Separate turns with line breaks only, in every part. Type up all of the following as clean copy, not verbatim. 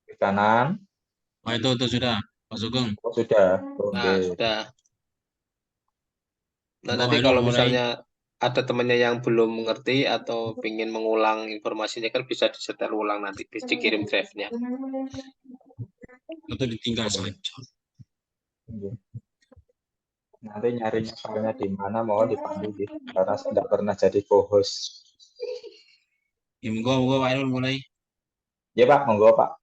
Di kanan.
Oh, itu sudah, Pak Sugeng.
Oh, sudah.
Nah,
Oke.
sudah. Nah,
Monggo
nanti
Hairul
kalau
mulai.
misalnya ada temannya yang belum mengerti atau ingin mengulang informasinya kan bisa disetel ulang nanti, dikirim drive-nya.
Atau ditinggal
Oke.
slide.
Oke. Nanti nyarinya filenya di mana mohon dipandu di karena saya tidak pernah jadi co-host.
Ya, monggo Pak Hairul mulai.
Ya Pak, monggo Pak.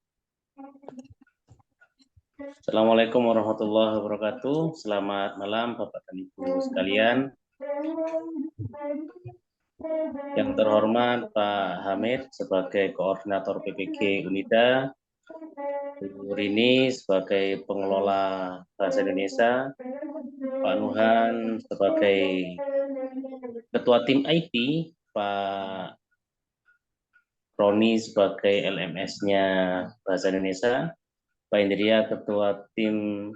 Assalamualaikum warahmatullahi wabarakatuh. Selamat malam Bapak dan Ibu sekalian. Yang terhormat Pak Hamid sebagai Koordinator PPG Unida, Bu Rini sebagai Pengelola Bahasa Indonesia, Pak Nuhan sebagai Ketua Tim IT, Pak Roni sebagai LMS-nya Bahasa Indonesia, Pak Indria Ketua Tim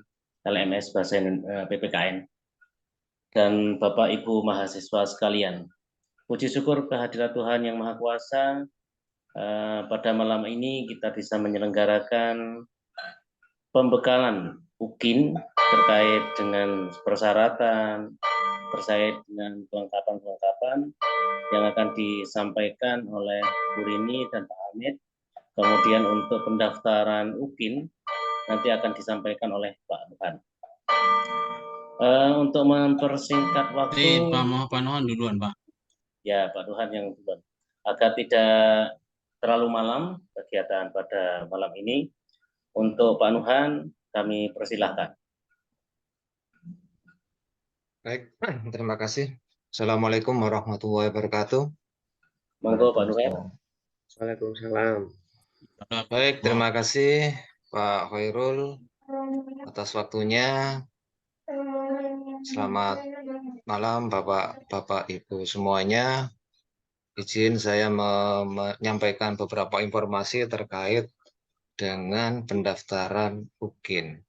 LMS Bahasa PPKN, dan Bapak Ibu mahasiswa sekalian. Puji syukur kehadirat Tuhan Yang Maha Kuasa, pada malam ini kita bisa menyelenggarakan pembekalan UKIN terkait dengan persyaratan, terkait dengan kelengkapan-kelengkapan yang akan disampaikan oleh Bu Rini dan Pak Hamid. Kemudian untuk pendaftaran UKIN nanti akan disampaikan oleh Pak Tuhan. Untuk mempersingkat waktu,
Pak Nohan duluan, Pak.
ya Pak Tuhan yang duluan, agar tidak terlalu malam kegiatan pada malam ini, untuk Pak Nuhan kami persilahkan.
Baik, terima kasih. Assalamualaikum warahmatullahi wabarakatuh.
Monggo Pak Nuhan.
Waalaikumsalam. Baik, terima kasih Pak Khairul atas waktunya. Selamat malam Bapak Ibu semuanya. Izin saya menyampaikan beberapa informasi terkait dengan pendaftaran UKIN.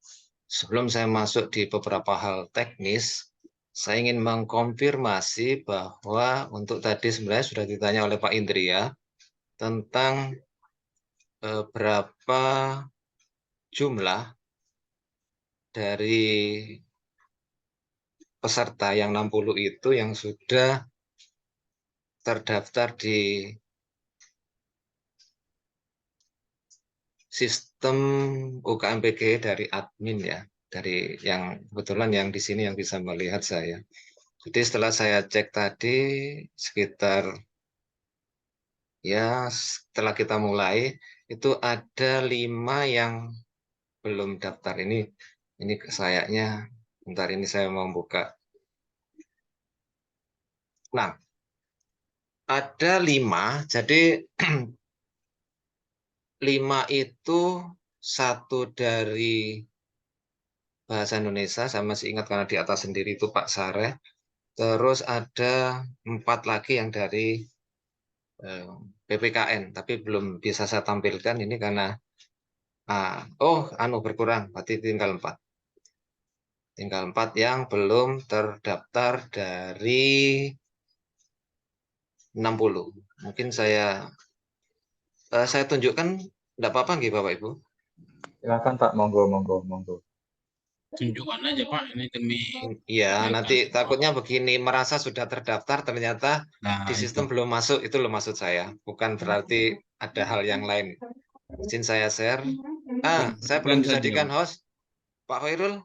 Sebelum saya masuk di beberapa hal teknis, saya ingin mengkonfirmasi bahwa untuk tadi sebenarnya sudah ditanya oleh Pak Indria tentang berapa jumlah dari peserta yang 60 itu yang sudah terdaftar di sistem UKMPG dari admin ya, dari yang kebetulan yang di sini yang bisa melihat saya. Jadi setelah saya cek tadi sekitar ya setelah kita mulai itu ada 5 yang belum daftar ini sayanya bentar ini saya mau buka. Nah, ada 5, jadi 5 itu satu dari Bahasa Indonesia, saya masih ingat karena di atas sendiri itu Pak Sareh. Terus ada 4 lagi yang dari PPKN, tapi belum bisa saya tampilkan ini karena berkurang, berarti tinggal 4. Tinggal 4 yang belum terdaftar dari 60. Mungkin saya tunjukkan, enggak apa-apa nggih Bapak Ibu?
Silakan Pak, monggo.
Tunjukkan aja Pak, ini demi
Iya, nanti takutnya begini, merasa sudah terdaftar ternyata di sistem belum masuk, itu loh maksud saya. Bukan berarti ada hal yang lain. Izin saya share. Saya belum dijadikan host. Pak Khairul,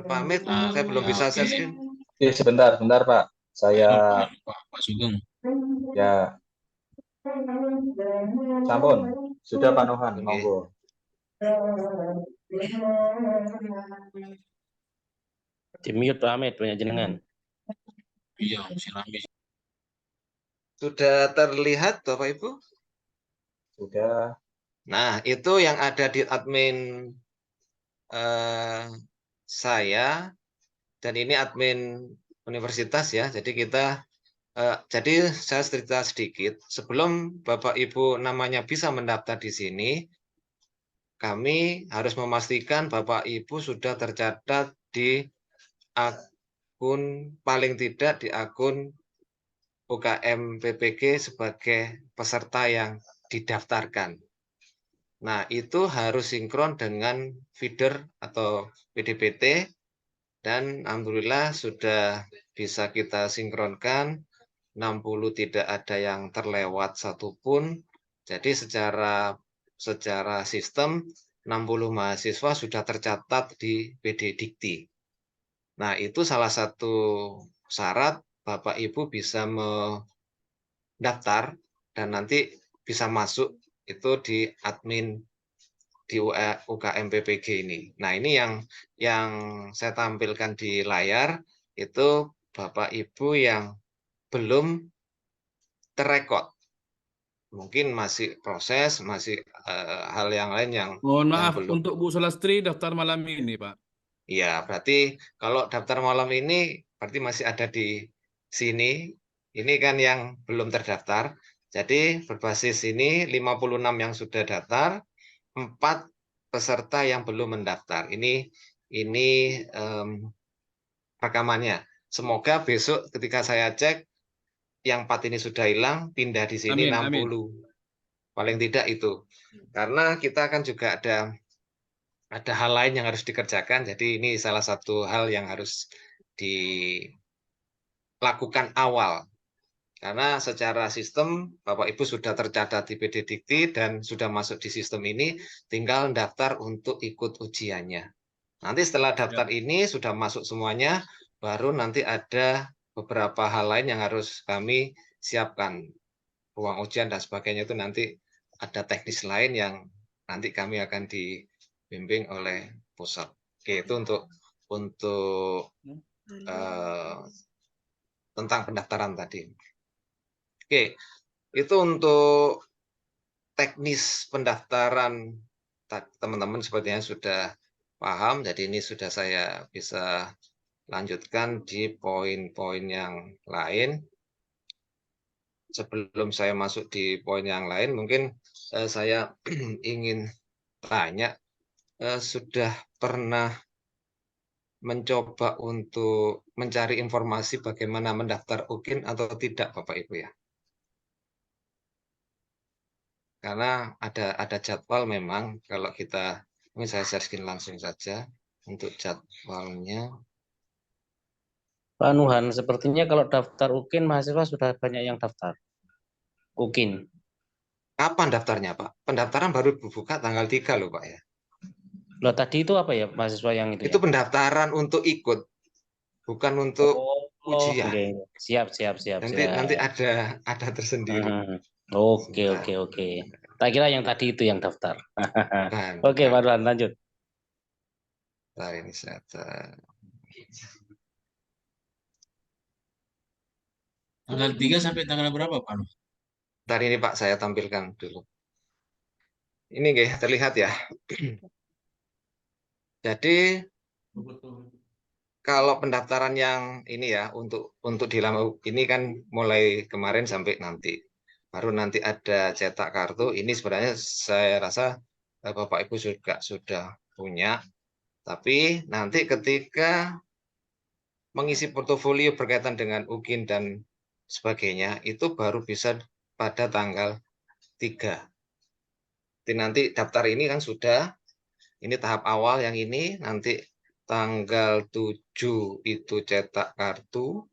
Pak Hamid, saya belum bisa share screen.
Sebentar Pak. Saya
Pak Sugeng.
Ya. Sampun, sudah Pak Nohan, monggo.
Di mute Pak Hamid, banyak jenengan.
Iya, silakan.
Sudah terlihat Bapak Ibu?
Sudah.
Nah, itu yang ada di admin saya, dan ini admin universitas ya. Jadi saya cerita sedikit. Sebelum Bapak Ibu namanya bisa mendaftar di sini, kami harus memastikan Bapak Ibu sudah tercatat di akun, paling tidak di akun UKM PPG sebagai peserta yang didaftarkan. Nah, itu harus sinkron dengan feeder atau PDPT, dan alhamdulillah sudah bisa kita sinkronkan, 60 tidak ada yang terlewat satupun. Jadi secara sistem 60 mahasiswa sudah tercatat di PD Dikti. Nah, itu salah satu syarat Bapak Ibu bisa mendaftar dan nanti bisa masuk itu di admin di UKM PPG ini. Nah, ini yang saya tampilkan di layar itu Bapak Ibu yang belum terrekod. Mungkin masih proses, masih hal yang lain yang
Mohon maaf,
belum.
untuk Bu Sulastri daftar malam ini, Pak.
Ya, berarti kalau daftar malam ini berarti masih ada di sini. Ini kan yang belum terdaftar. Jadi berbasis ini 56 yang sudah daftar, 4 peserta yang belum mendaftar. Ini rekamannya. Semoga besok ketika saya cek yang 4 ini sudah hilang, pindah di sini
Amin, amin.
60. Paling tidak itu. Karena kita kan juga ada hal lain yang harus dikerjakan. Jadi ini salah satu hal yang harus dilakukan awal. Karena secara sistem Bapak Ibu sudah tercatat di PD Dikti dan sudah masuk di sistem ini, tinggal daftar untuk ikut ujiannya. Nanti setelah daftar ini sudah masuk semuanya, baru nanti ada beberapa hal lain yang harus kami siapkan. Ruang ujian dan sebagainya itu nanti ada teknis lain yang nanti kami akan dibimbing oleh pusat. Oke, itu untuk tentang pendaftaran tadi. Oke, itu untuk teknis pendaftaran teman-teman sepertinya sudah paham. Jadi ini sudah saya bisa lanjutkan di poin-poin yang lain. Sebelum saya masuk di poin yang lain, mungkin saya ingin tanya, sudah pernah mencoba untuk mencari informasi bagaimana mendaftar UKIN atau tidak, Bapak Ibu ya? Karena ada jadwal memang, kalau kita, ini saya share screen langsung saja untuk jadwalnya.
Pak Nuhan, sepertinya kalau daftar UKIN mahasiswa sudah banyak yang daftar. UKIN.
Kapan daftarnya, Pak? Pendaftaran baru dibuka tanggal 3 loh, Pak ya.
Loh, tadi itu apa ya mahasiswa yang itu?
Itu
ya?
pendaftaran untuk ikut, bukan untuk ujian.
Okay. Siap.
Nanti ada tersendiri.
Oke. Tak kira yang tadi itu yang daftar.
Bukan.
Oke, Pak Nuhan, lanjut.
Nah, ini saya
Tanggal 3 sampai tanggal berapa, Pak?
Tadi ini Pak saya tampilkan dulu. Ini terlihat ya. Jadi kalau pendaftaran yang ini ya untuk di ini kan mulai kemarin sampai nanti. Baru nanti ada cetak kartu. Ini sebenarnya saya rasa Bapak Ibu juga sudah punya. Tapi nanti ketika mengisi portofolio berkaitan dengan UKIN dan sebagainya, itu baru bisa pada tanggal 3. Jadi nanti daftar ini kan sudah, ini tahap awal yang ini, nanti tanggal 7 itu cetak kartu,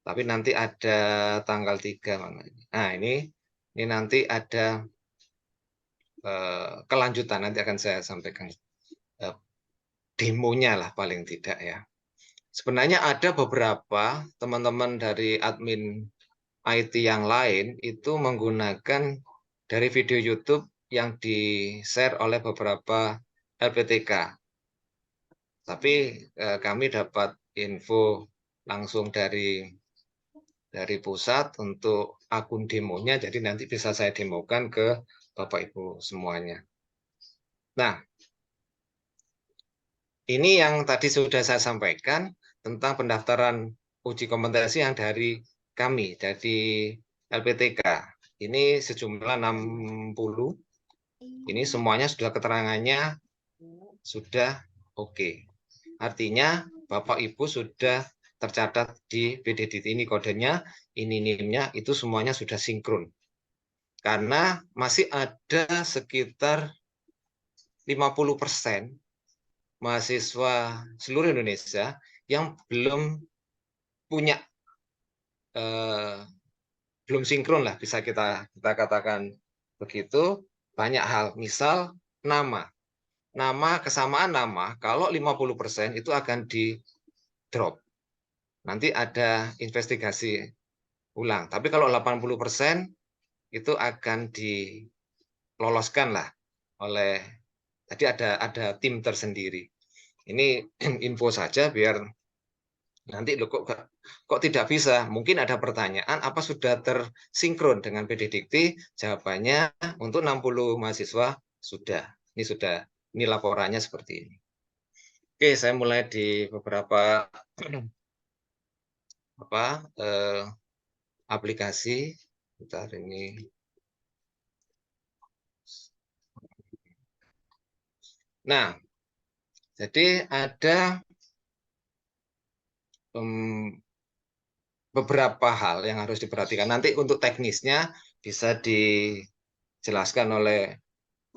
tapi nanti ada tanggal 3. Nah, ini nanti ada kelanjutan, nanti akan saya sampaikan demonya lah paling tidak ya. Sebenarnya ada beberapa teman-teman dari admin IT yang lain itu menggunakan dari video YouTube yang di-share oleh beberapa LPTK. Tapi kami dapat info langsung dari pusat untuk akun demonya, jadi nanti bisa saya demokan ke Bapak Ibu semuanya. Nah, ini yang tadi sudah saya sampaikan tentang pendaftaran uji kompetensi yang dari kami, dari LPTK. Ini sejumlah 60. Ini semuanya sudah keterangannya sudah oke. Artinya Bapak Ibu sudah tercatat di PDDT, ini kodenya, ini NIM-nya, itu semuanya sudah sinkron. karena masih ada sekitar 50% mahasiswa seluruh Indonesia yang belum punya belum sinkron lah, bisa kita katakan begitu. Banyak hal, misal nama kesamaan nama, kalau 50% itu akan di drop, nanti ada investigasi ulang. Tapi kalau 80% itu akan diloloskan lah oleh, tadi ada tim tersendiri. Ini info saja biar nanti loh kok tidak bisa. Mungkin ada pertanyaan, apa sudah tersinkron dengan PD Dikti? Jawabannya untuk 60 mahasiswa sudah. Ini laporannya seperti ini. Oke, saya mulai di beberapa aplikasi. Bentar ini. Nah, jadi ada beberapa hal yang harus diperhatikan. Nanti untuk teknisnya bisa dijelaskan oleh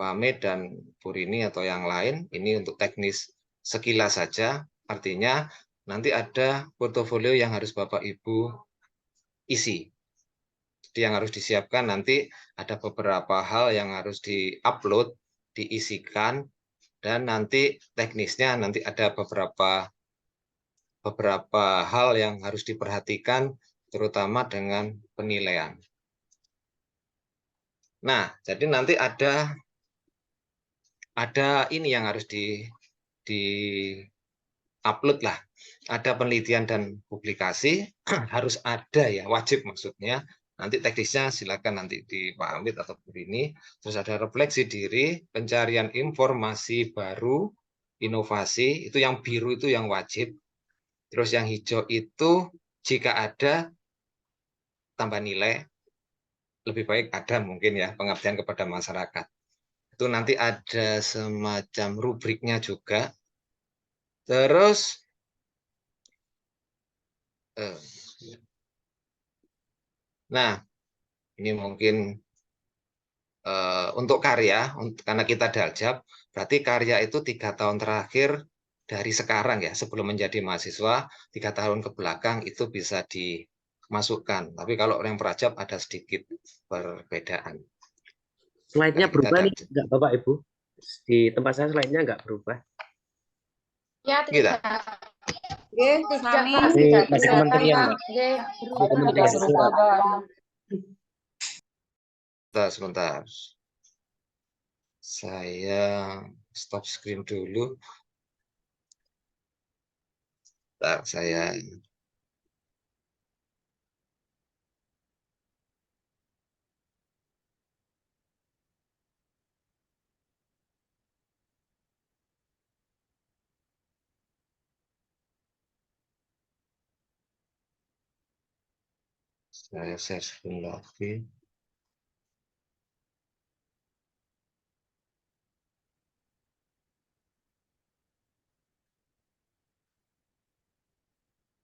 Pak Hamid dan Bu Rini atau yang lain. Ini untuk teknis sekilas saja. Artinya nanti ada portofolio yang harus Bapak Ibu isi. Jadi yang harus disiapkan nanti ada beberapa hal yang harus di-upload, diisikan, dan nanti teknisnya nanti ada beberapa hal yang harus diperhatikan, terutama dengan penilaian. Nah, jadi nanti ada ini yang harus di-upload lah. Ada penelitian dan publikasi, harus ada ya, wajib maksudnya. Nanti teknisnya silakan nanti di Pak Hamid atau Bu Rini. Terus ada refleksi diri, pencarian informasi baru, inovasi, itu yang biru itu yang wajib. Terus yang hijau itu jika ada tambah nilai, lebih baik ada mungkin ya, pengabdian kepada masyarakat. Itu nanti ada semacam rubriknya juga. Terus nah, ini mungkin untuk karya, karena kita daljab, berarti karya itu 3 tahun terakhir dari sekarang ya, sebelum menjadi mahasiswa, 3 tahun ke belakang itu bisa dimasukkan. Tapi kalau orang perajab ada sedikit perbedaan.
Slide-nya
Nah,
berubah nih, enggak Bapak Ibu? Di tempat saya slide-nya enggak berubah.
Ya,
Tidak.
tidak, Pak.
Di
Tidak
pada kementerian, Pak.
berubah.
Kementerian surat.
Sebentar. Saya stop screen dulu. Bentar, saya share screen lagi.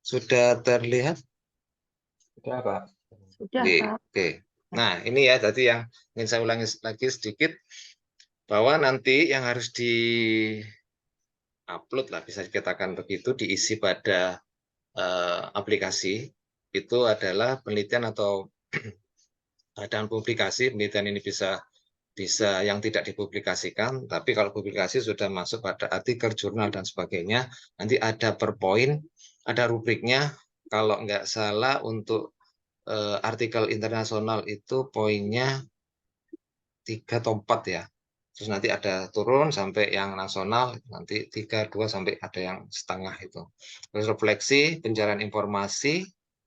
Sudah terlihat?
Sudah, Pak.
Sudah,
Oke,
Pak.
oke. Nah, ini ya tadi yang ingin saya ulangi lagi sedikit, bahwa nanti yang harus di-upload lah, bisa dikatakan begitu, diisi pada aplikasi, itu adalah penelitian atau dan publikasi. Penelitian ini bisa yang tidak dipublikasikan, tapi kalau publikasi sudah masuk pada artikel, jurnal, dan sebagainya, nanti ada per poin, ada rubriknya. Kalau nggak salah untuk artikel internasional itu poinnya 3 atau 4 ya. Terus nanti ada turun sampai yang nasional, nanti 3, 2, sampai ada yang setengah itu. Terus refleksi, pencarian informasi,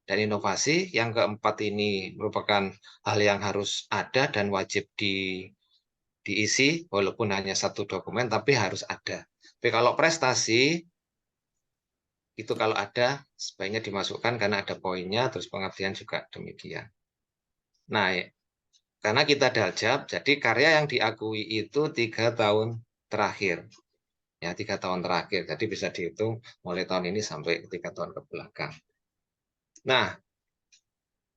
dan inovasi. Yang keempat ini merupakan hal yang harus ada dan wajib diisi, walaupun hanya 1 dokumen, tapi harus ada. Tapi kalau prestasi, itu kalau ada, sebaiknya dimasukkan karena ada poinnya, terus pengabdian juga demikian. Nah, karena kita daljab, jadi karya yang diakui itu 3 tahun terakhir. Ya, 3 tahun terakhir. Jadi bisa dihitung mulai tahun ini sampai 3 tahun ke belakang. Nah,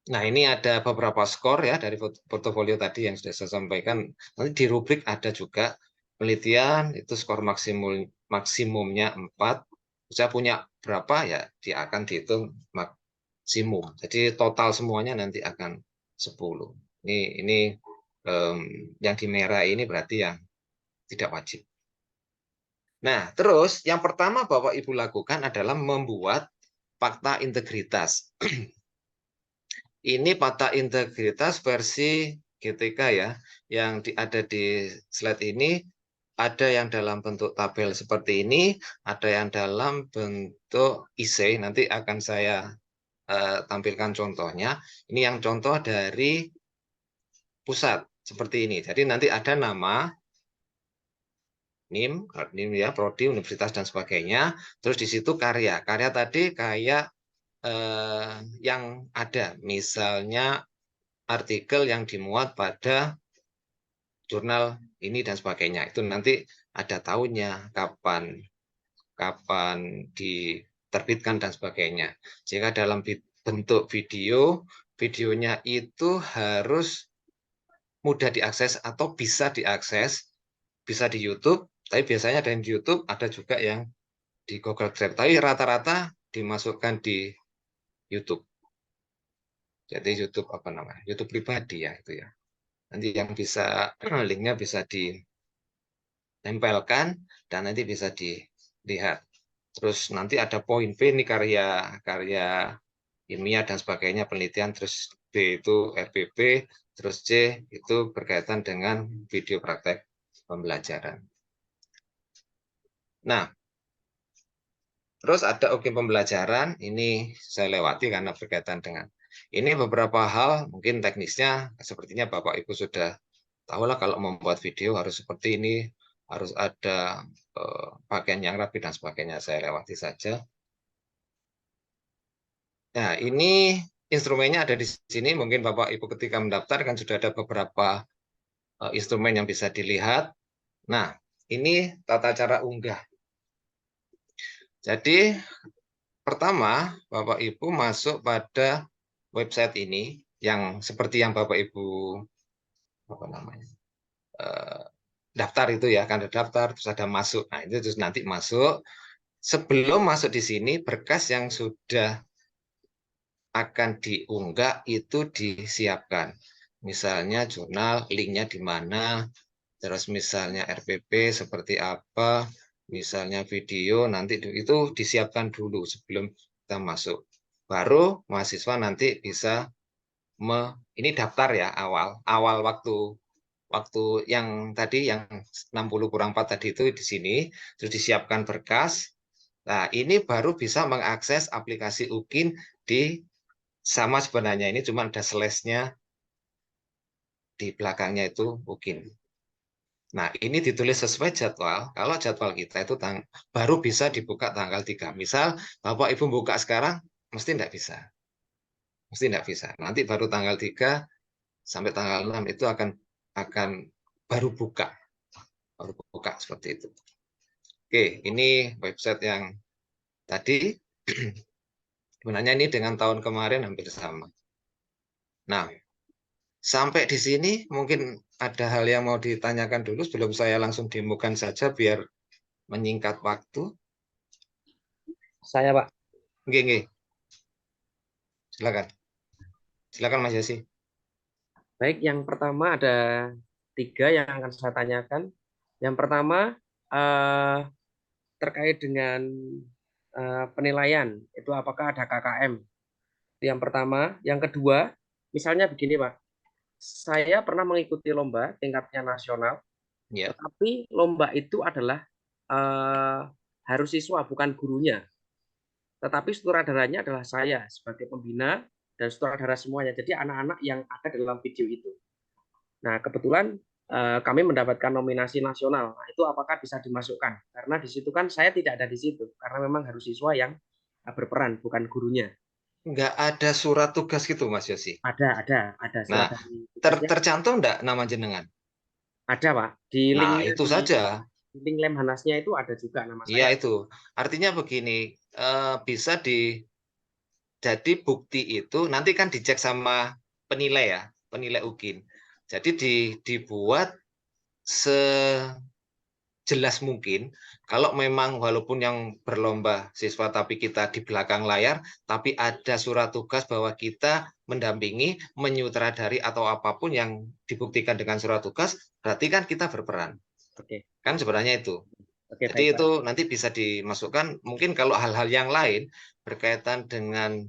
Nah, ini ada beberapa skor ya dari portofolio tadi yang sudah saya sampaikan. Nanti di rubrik ada juga penelitian itu skor maksimumnya 4. Saya punya berapa ya dia akan dihitung maksimum. Jadi total semuanya nanti akan 10. Ini yang di merah ini berarti yang tidak wajib. Nah, terus yang pertama Bapak Ibu lakukan adalah membuat fakta integritas. Ini fakta integritas versi GTK ya, yang ada di slide ini, ada yang dalam bentuk tabel seperti ini, ada yang dalam bentuk IC, nanti akan saya tampilkan contohnya. Ini yang contoh dari pusat, seperti ini. Jadi nanti ada nama, NIM ya, Prodi, Universitas, dan sebagainya. Terus di situ karya. Karya tadi kayak yang ada, misalnya artikel yang dimuat pada jurnal ini dan sebagainya. Itu nanti ada tahunnya, kapan diterbitkan dan sebagainya. Jika dalam bentuk video, videonya itu harus mudah diakses atau bisa diakses, bisa di YouTube, tapi biasanya ada yang di YouTube, ada juga yang di Google Drive. Tapi rata-rata dimasukkan di YouTube. Jadi YouTube apa namanya? YouTube pribadi ya itu ya. Nanti yang bisa linknya bisa ditempelkan dan nanti bisa dilihat. Terus nanti ada poin B ini karya ilmiah dan sebagainya, penelitian, terus B itu RPP, terus C itu berkaitan dengan video praktek pembelajaran. Nah, terus ada oke pembelajaran, ini saya lewati karena berkaitan dengan ini beberapa hal, mungkin teknisnya sepertinya Bapak Ibu sudah tahu lah kalau membuat video harus seperti ini, harus ada pakaian yang rapi dan sebagainya, saya lewati saja. Nah, ini instrumennya ada di sini, mungkin Bapak Ibu ketika mendaftar kan sudah ada beberapa instrumen yang bisa dilihat. Nah, ini tata cara unggah. Jadi, pertama, Bapak Ibu masuk pada website ini yang seperti yang Bapak Ibu apa namanya daftar itu ya, kan ada daftar terus ada masuk. Nah, itu terus nanti masuk. Sebelum masuk di sini berkas yang sudah akan diunggah itu disiapkan. Misalnya jurnal, linknya di mana, terus misalnya RPP seperti apa, misalnya video nanti itu disiapkan dulu sebelum kita masuk. Baru mahasiswa nanti bisa ini daftar ya awal waktu yang tadi yang 60/4 tadi itu di sini terus disiapkan berkas. Nah, ini baru bisa mengakses aplikasi UKIN di sama sebenarnya ini cuma ada slash-nya di belakangnya itu UKIN. Nah, ini ditulis sesuai jadwal. Kalau jadwal kita itu baru bisa dibuka tanggal 3. Misal Bapak Ibu buka sekarang mesti tidak bisa. Mesti tidak bisa. Nanti baru tanggal 3 sampai tanggal 6 itu akan baru buka. Baru buka seperti itu. Oke, ini website yang tadi. Sebenarnya ini dengan tahun kemarin hampir sama. Nah, sampai di sini mungkin ada hal yang mau ditanyakan dulu sebelum saya langsung demokan saja biar menyingkat waktu.
Saya, Pak.
Oke. Silakan. Silakan Mas Yasi.
Baik, yang pertama ada 3 yang akan saya tanyakan. Yang pertama terkait dengan penilaian, itu apakah ada KKM? Itu yang pertama. Yang kedua, misalnya begini Pak, saya pernah mengikuti lomba tingkatnya nasional, tetapi lomba itu adalah harus siswa, bukan gurunya. Tetapi sutradaranya adalah saya sebagai pembina dan sutradara semuanya. Jadi anak-anak yang ada dalam video itu. Nah, kebetulan kami mendapatkan nominasi nasional. Nah, itu apakah bisa dimasukkan? Karena di situ kan saya tidak ada di situ. Karena memang harus siswa yang berperan, bukan gurunya.
Nggak ada surat tugas gitu, Mas Yosi?
Ada.
Nah, tercantum nggak nama jenengan?
Ada, Pak. Di
nah, itu saja.
Di link Lemhanasnya itu ada juga nama saya.
Iya, itu. Artinya begini, bisa jadi bukti itu nanti kan dicek sama penilai ya, penilai UKIN. Jadi dibuat sejelas mungkin. Kalau memang walaupun yang berlomba siswa tapi kita di belakang layar, tapi ada surat tugas bahwa kita mendampingi, menyutradari atau apapun yang dibuktikan dengan surat tugas, berarti kan kita berperan.
Oke.
Kan sebenarnya itu.
Oke,
Jadi
baik,
itu nanti bisa dimasukkan. Mungkin kalau hal-hal yang lain berkaitan dengan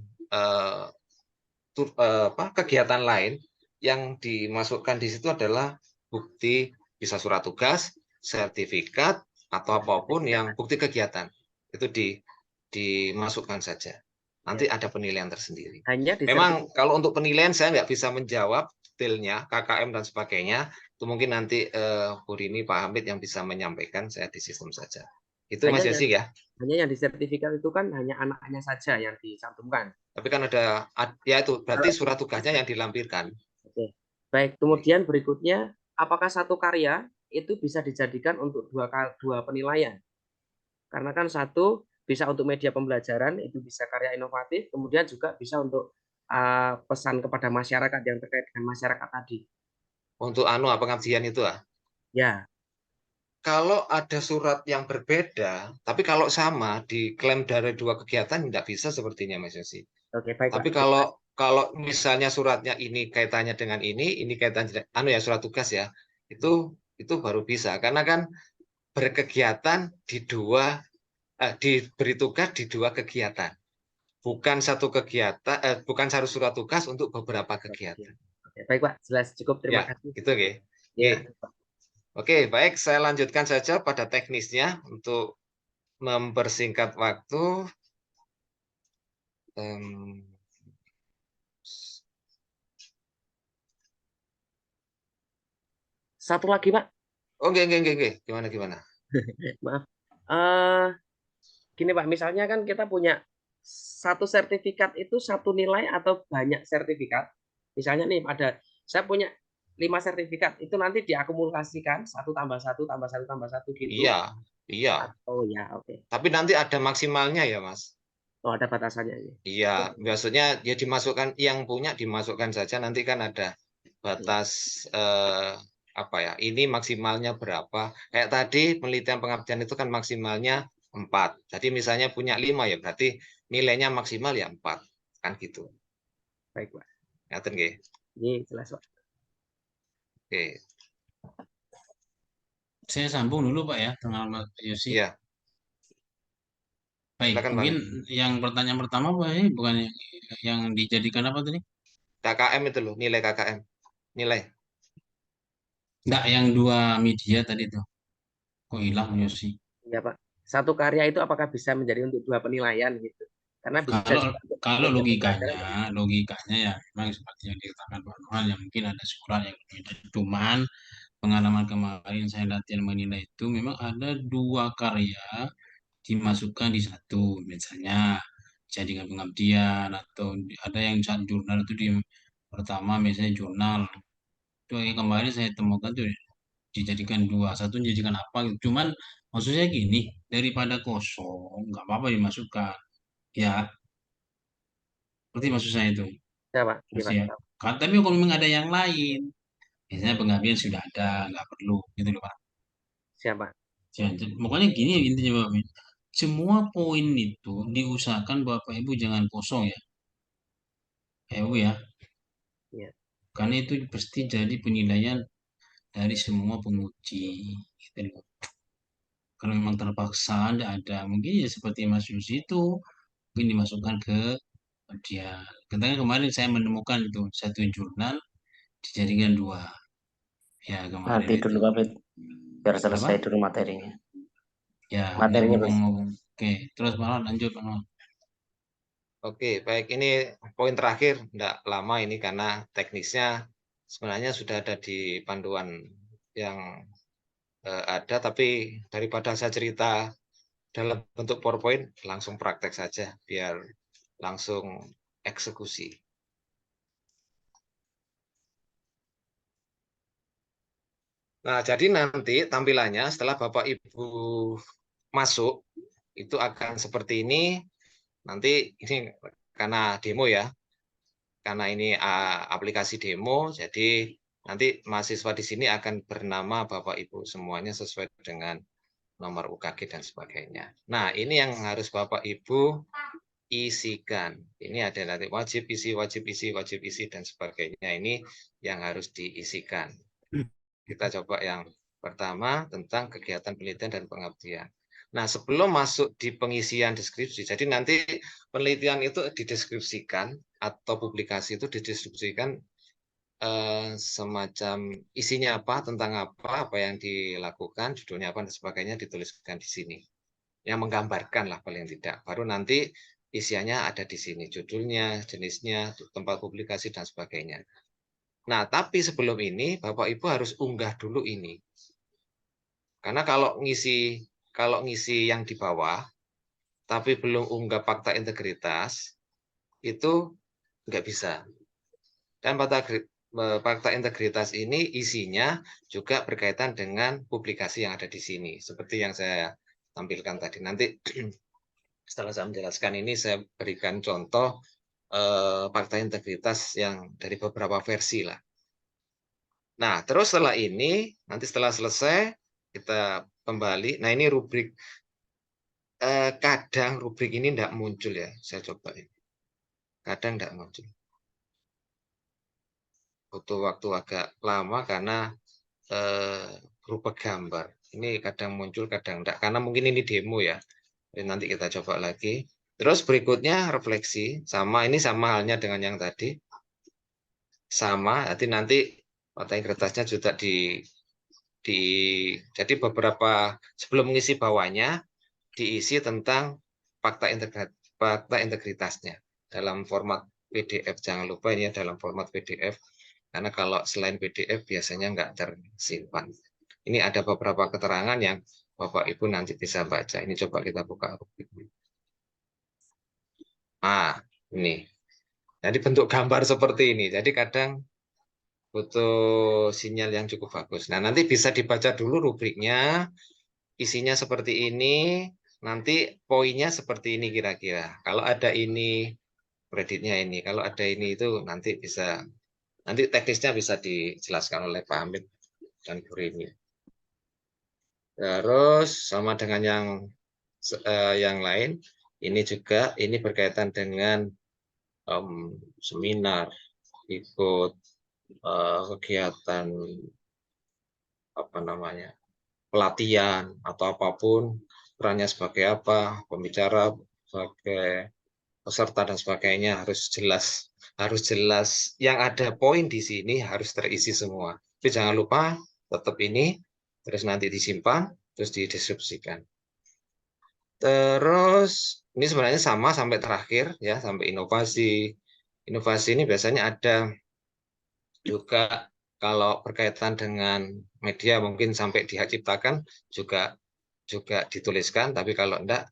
kegiatan lain yang dimasukkan di situ adalah bukti, bisa surat tugas, sertifikat, atau apapun yang bukti kegiatan. Itu dimasukkan saja. Nanti ada penilaian tersendiri.
Hanya di
Memang kalau untuk penilaian saya nggak bisa menjawab detailnya, KKM dan sebagainya. Itu mungkin nanti Bu Rini, Pak Hamid yang bisa menyampaikan, saya di sistem saja. Itu Mas Yosi ya.
Hanya yang di sertifikat itu kan hanya anaknya saja yang dicantumkan.
Tapi kan ada, ya itu berarti surat tugasnya yang dilampirkan.
Oke. Baik, kemudian berikutnya, apakah satu karya itu bisa dijadikan untuk dua penilaian? Karena kan satu bisa untuk media pembelajaran, itu bisa karya inovatif, kemudian juga bisa untuk pesan kepada masyarakat yang terkait dengan masyarakat tadi.
Untuk pengabdian itu
Ya.
Kalau ada surat yang berbeda, tapi kalau sama diklaim dari dua kegiatan tidak bisa sepertinya Mas Yosi.
Oke, baik.
Tapi
Pak.
kalau misalnya suratnya ini kaitannya dengan ini kaitannya surat tugas ya, itu baru bisa karena kan berkegiatan di diberi tugas di dua kegiatan. Bukan satu kegiatan, bukan satu surat tugas untuk beberapa kegiatan.
Oke, baik Pak, jelas cukup, terima kasih.
Gitu ya.
Ya.
Oke, baik, saya lanjutkan saja pada teknisnya untuk mempersingkat waktu.
Satu lagi, Pak.
Oke. Gimana?
Maaf. Gini Pak, misalnya kan kita punya satu sertifikat itu satu nilai atau banyak sertifikat. Misalnya nih saya punya 5 sertifikat, itu nanti diakumulasikan 1 tambah 1 tambah 1 tambah 1 gitu.
Iya.
Oh ya, oke.
Tapi nanti ada maksimalnya ya, Mas.
Oh, ada batasannya ya.
Iya, maksudnya ya dimasukkan, yang punya dimasukkan saja, nanti kan ada batas ini maksimalnya berapa. Kayak tadi penelitian pengabdian itu kan maksimalnya 4. Jadi misalnya punya 5 ya berarti nilainya maksimal ya 4. Kan gitu.
Baik, Pak.
Ngaten nggih?
Ini jelas, Pak.
Oke.
Saya sambung dulu Pak ya dengan Mas Yosi.
Iya.
Baik,
Silakan,
mungkin yang pertanyaan pertama Pak ini bukan yang dijadikan apa tadi?
KKM itu loh, nilai KKM. Nilai.
Enggak, yang 2 media tadi tuh. Kok hilang Yosi?
Iya, Pak. Satu karya itu apakah bisa menjadi untuk 2 penilaian gitu? Karena
kalau logikanya ya memang seperti yang dikatakan Pak Nohan, yang mungkin ada surat yang berbeda. Cuman pengalaman kemarin saya latihan menilai itu memang ada 2 karya dimasukkan di satu, misalnya jadikan pengabdian, atau ada yang jurnal itu di pertama misalnya jurnal itu yang kemarin saya temukan tuh dijadikan 2, satu dijadikan apa gitu. Cuman maksudnya gini, daripada kosong nggak apa-apa dimasukkan ya, berarti maksud saya itu
Ya, Pak.
ya. Tapi kalau memang ada yang lain, biasanya pengabdian sudah ada, nggak perlu gitu loh Pak.
Siapa?
Pokoknya gini intinya Pak, semua poin itu diusahakan Bapak Ibu jangan kosong ya, Ibu ya. Karena itu pasti jadi penilaian dari semua penguji gitu loh. Kalau memang terpaksa ada mungkin ya seperti Mas Yus itu mungkin dimasukkan ke dia. Katanya kemarin saya menemukan itu satu jurnal dijadikan 2 ya kemarin.
Nanti dulu Pak Fit, biar selesai
Apa?
dulu materinya.
Ya,
materinya
Oke, terus malah lanjut Pak.
Oke, baik, ini poin terakhir, tidak lama ini karena teknisnya sebenarnya sudah ada di panduan yang ada, tapi daripada saya cerita dalam bentuk PowerPoint, langsung praktek saja, biar langsung eksekusi. Nah, jadi nanti tampilannya setelah Bapak Ibu masuk, itu akan seperti ini. Nanti ini karena demo ya, karena ini aplikasi demo, jadi nanti mahasiswa di sini akan bernama Bapak Ibu semuanya sesuai dengan nomor UKG dan sebagainya. Nah, ini yang harus Bapak Ibu isikan. Ini ada nanti wajib isi, dan sebagainya. Ini yang harus diisikan. Kita coba yang pertama tentang kegiatan penelitian dan pengabdian. Nah, sebelum masuk di pengisian deskripsi, jadi nanti penelitian itu dideskripsikan atau publikasi itu dideskripsikan semacam isinya apa, tentang apa yang dilakukan, judulnya apa dan sebagainya dituliskan di sini. Yang menggambarkan lah paling tidak. Baru nanti isiannya ada di sini, judulnya, jenisnya, tempat publikasi dan sebagainya. Nah, tapi sebelum ini Bapak Ibu harus unggah dulu ini. Karena kalau ngisi yang di bawah, tapi belum unggah fakta integritas, itu nggak bisa. Dan fakta integritas ini isinya juga berkaitan dengan publikasi yang ada di sini. Seperti yang saya tampilkan tadi. Nanti setelah saya menjelaskan ini, saya berikan contoh fakta integritas yang dari beberapa versi lah. Nah, terus setelah ini, nanti setelah selesai, kita kembali. Nah, ini rubrik. Kadang rubrik ini tidak muncul ya. Saya coba ini. Kadang tidak muncul. Butuh waktu agak lama karena berupa gambar. Ini kadang muncul, kadang tidak. Karena mungkin ini demo ya. Jadi nanti kita coba lagi. Terus berikutnya refleksi. Ini sama halnya dengan yang tadi. Sama. Nanti fakta integritasnya juga jadi beberapa sebelum mengisi bawahnya diisi tentang fakta integritasnya dalam format PDF. Jangan lupa ini dalam format PDF, karena kalau selain PDF biasanya nggak tersimpan. Ini ada beberapa keterangan yang Bapak Ibu nanti bisa baca. Ini coba kita buka. Nah, ini. Jadi bentuk gambar seperti ini. Jadi kadang butuh sinyal yang cukup bagus. Nah, nanti bisa dibaca dulu rubriknya. Isinya seperti ini. Nanti poinnya seperti ini kira-kira. Kalau ada ini, kreditnya ini. Kalau ada ini itu nanti bisa, nanti teknisnya bisa dijelaskan oleh Pak Hamid dan Bu Rini. Terus sama dengan yang lain, ini juga ini berkaitan dengan seminar, ikut kegiatan pelatihan atau apapun, perannya sebagai apa, pembicara sebagai peserta dan sebagainya harus jelas. Yang ada poin di sini harus terisi semua. Tapi jangan lupa tetap ini, terus nanti disimpan, terus dideskripsikan. Terus ini sebenarnya sama sampai terakhir ya, sampai inovasi. Inovasi ini biasanya ada juga kalau berkaitan dengan media mungkin sampai di hak ciptakan juga dituliskan, tapi kalau enggak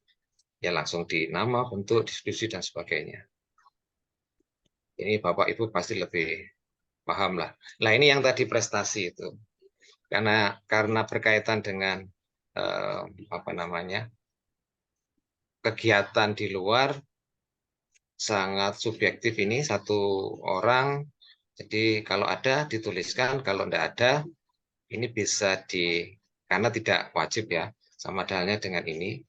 ya langsung di nama, bentuk, deskripsi dan sebagainya. Ini Bapak Ibu pasti lebih paham lah. Nah, ini yang tadi prestasi itu. Karena berkaitan dengan kegiatan di luar sangat subjektif ini satu orang. Jadi kalau ada dituliskan, kalau tidak ada ini bisa karena tidak wajib ya, sama halnya dengan ini.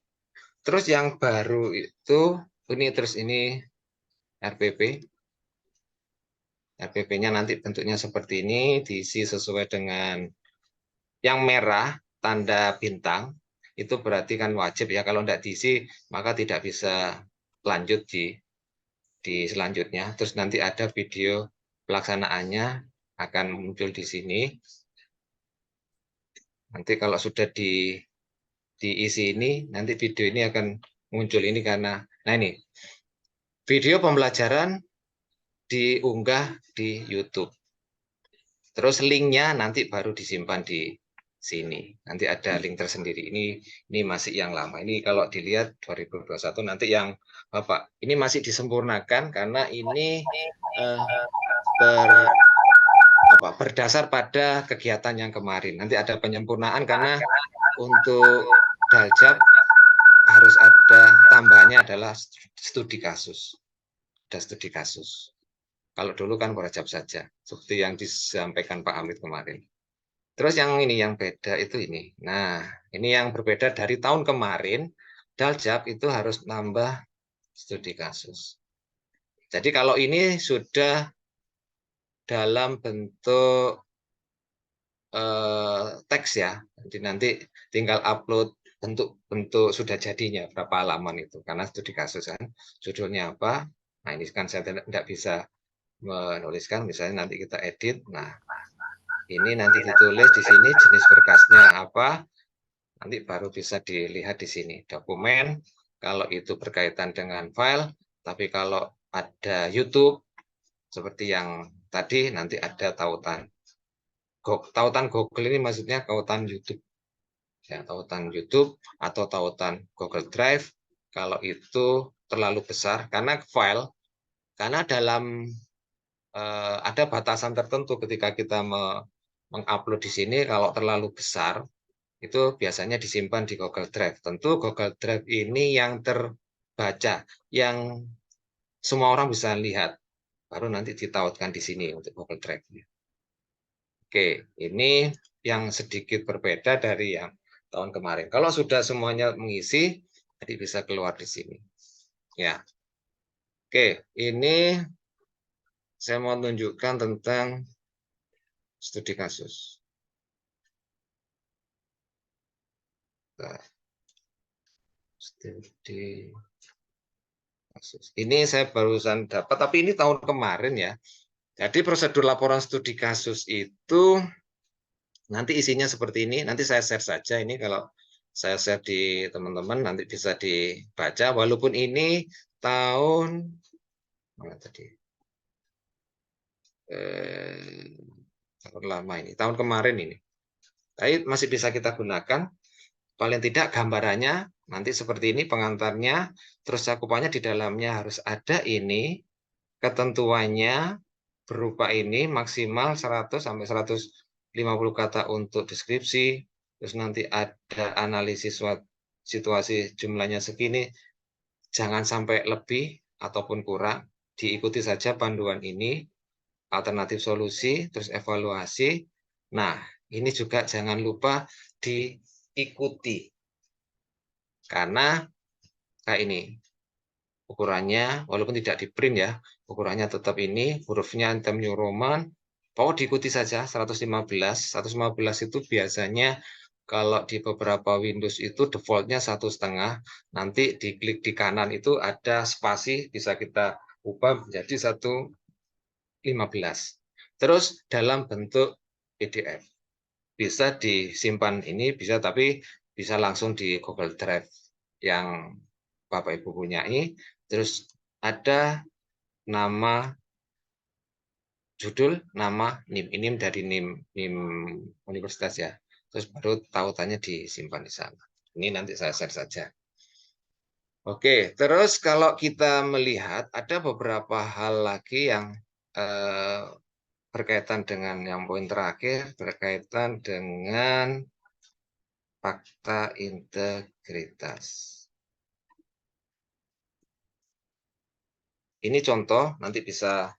Terus yang baru itu ini RPP. RPP-nya nanti bentuknya seperti ini, diisi sesuai dengan yang merah tanda bintang, itu berarti kan wajib ya. Kalau tidak diisi maka tidak bisa lanjut di selanjutnya. Terus nanti ada video pelaksanaannya akan muncul di sini. Nanti kalau sudah diisi ini, nanti video ini akan muncul ini karena, nah ini, video pembelajaran diunggah di YouTube. Terus linknya nanti baru disimpan di sini. Nanti ada link tersendiri. Ini masih yang lama. Ini kalau dilihat 2021 nanti yang Bapak, ini masih disempurnakan karena ini berdasar pada kegiatan yang kemarin. Nanti ada penyempurnaan karena untuk Daljab harus ada tambahannya adalah studi kasus. ada studi kasus. Kalau dulu kan Prajab saja, seperti yang disampaikan Pak Hamid kemarin. Terus yang ini yang beda itu ini. Nah, ini yang berbeda dari tahun kemarin, Daljak itu harus nambah studi kasus. Jadi kalau ini sudah dalam bentuk teks ya, jadi nanti tinggal upload bentuk sudah jadinya berapa halaman itu, karena studi kasus kan judulnya apa. Nah ini kan saya tidak bisa menuliskan, misalnya nanti kita edit. Nah ini nanti ditulis di sini jenis berkasnya apa, nanti baru bisa dilihat di sini dokumen. Kalau itu berkaitan dengan file, tapi kalau ada YouTube seperti yang tadi nanti ada tautan. Tautan Google ini maksudnya tautan YouTube. Ya, tautan YouTube atau tautan Google Drive kalau itu terlalu besar karena file, karena dalam ada batasan tertentu ketika kita mengupload di sini. Kalau terlalu besar itu biasanya disimpan di Google Drive. Tentu Google Drive ini yang terbaca, yang semua orang bisa lihat, baru nanti ditautkan di sini untuk Google Drive. Oke, ini yang sedikit berbeda dari yang tahun kemarin. Kalau sudah semuanya mengisi, jadi bisa keluar di sini. Ya, oke, ini saya mau tunjukkan tentang studi kasus. Studi kasus. Ini saya barusan dapat, tapi ini tahun kemarin ya. Jadi prosedur laporan studi kasus itu nanti isinya seperti ini. Nanti saya share saja ini, kalau saya share di teman-teman nanti bisa dibaca. Walaupun ini tahun mana tadi? Tahun lama ini, tahun kemarin ini. Tapi masih bisa kita gunakan. Paling tidak gambarannya nanti seperti ini pengantarnya, terus cakupannya di dalamnya harus ada ini, ketentuannya berupa ini maksimal 100 sampai 150 kata untuk deskripsi, terus nanti ada analisis situasi jumlahnya segini, jangan sampai lebih ataupun kurang, diikuti saja panduan ini, alternatif solusi, terus evaluasi. Nah, ini juga jangan lupa diikuti, karena kayak ini ukurannya, walaupun tidak di print ya, ukurannya tetap ini, hurufnya Times New Roman, pokoknya diikuti saja 115. 115 itu biasanya kalau di beberapa Windows itu defaultnya 1,5, nanti diklik di kanan itu ada spasi, bisa kita ubah menjadi 115. Terus dalam bentuk PDF. Bisa disimpan ini, bisa, tapi bisa langsung di Google Drive yang Bapak Ibu punyai. Terus ada nama, judul, nama, NIM. Ini dari NIM universitas ya. Terus baru tautannya disimpan di sana. Ini nanti saya share saja. Oke, terus kalau kita melihat ada beberapa hal lagi yang berkaitan dengan yang poin terakhir, berkaitan dengan fakta integritas. Ini contoh, nanti bisa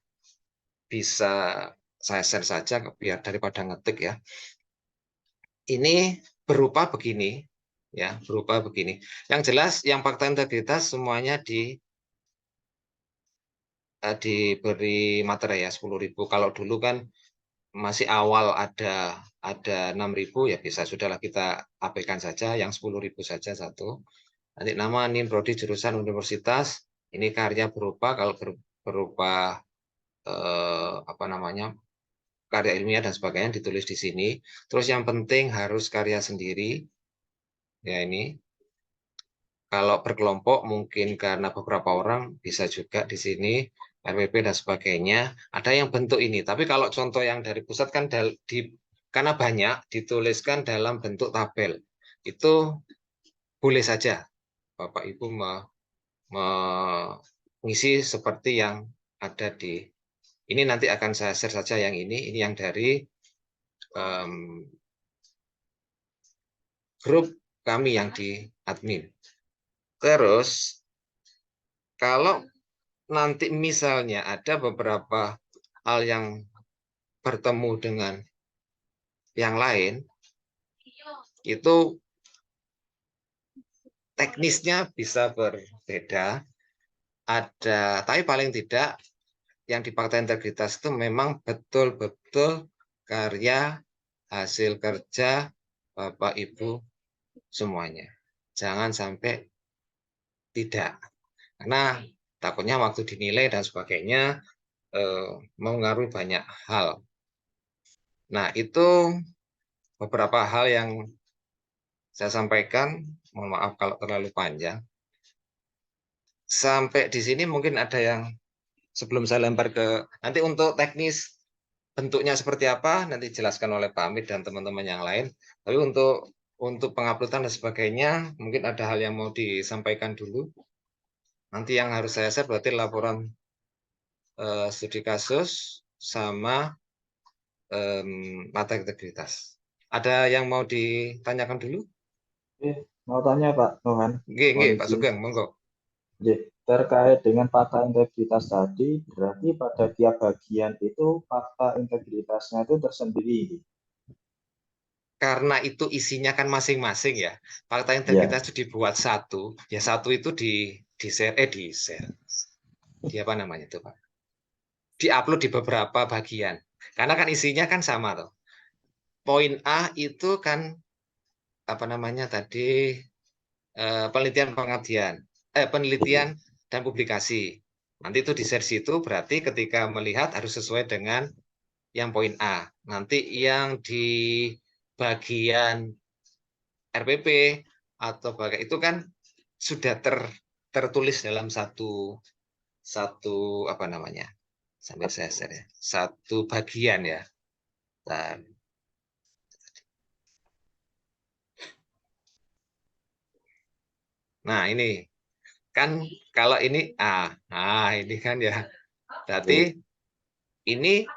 saya share saja biar daripada ngetik ya. Ini berupa begini, ya, berupa begini. Yang jelas, yang fakta integritas semuanya diberi materi ya 10.000. Kalau dulu kan masih awal ada 6.000 ya, bisa sudahlah kita abaikan saja yang 10.000 saja satu. Nanti nama, NIM, prodi, jurusan, universitas. Ini karya berupa, kalau berupa apa namanya, karya ilmiah dan sebagainya ditulis di sini. Terus yang penting harus karya sendiri. Ya ini. Kalau berkelompok mungkin karena beberapa orang bisa juga di sini RWP dan sebagainya. Ada yang bentuk ini. Tapi kalau contoh yang dari pusat kan karena banyak dituliskan dalam bentuk tabel. Itu boleh saja Bapak Ibu mengisi seperti yang ada di ini. Nanti akan saya share saja yang ini yang dari grup kami yang di admin. Terus kalau nanti misalnya ada beberapa hal yang bertemu dengan yang lain, itu teknisnya bisa berbeda. Tapi paling tidak yang di Fakta Integritas itu memang betul-betul karya hasil kerja Bapak Ibu semuanya. Jangan sampai tidak. Karena takutnya waktu dinilai dan sebagainya mengaruhi banyak hal. Nah, itu beberapa hal yang saya sampaikan. Mohon maaf kalau terlalu panjang. Sampai di sini mungkin ada yang sebelum saya lempar ke nanti untuk teknis bentuknya seperti apa nanti dijelaskan oleh Pak Amit dan teman-teman yang lain. Tapi untuk penguploadan dan sebagainya mungkin ada hal yang mau disampaikan dulu. Nanti yang harus saya share berarti laporan studi kasus sama mata integritas. Ada yang mau ditanyakan dulu?
Mau tanya Pak Nohan.
Nggih, Pak Sugeng, monggo.
Terkait dengan fakta integritas tadi, berarti pada tiap bagian itu fakta integritasnya itu tersendiri.
Karena itu isinya kan masing-masing ya. Fakta integritas itu dibuat satu, ya satu itu di share. Di apa namanya itu Pak? Di-upload di beberapa bagian. Karena kan isinya kan sama tuh. Poin A itu kan apa namanya tadi penelitian dan publikasi. Nanti itu di share situ berarti ketika melihat harus sesuai dengan yang poin A. Nanti yang di bagian RPP atau bagian itu kan sudah tertulis dalam satu apa namanya? Sambil saya share ya. Satu bagian ya. Nah, ini kan kalau ini ini kan ya. Berarti ini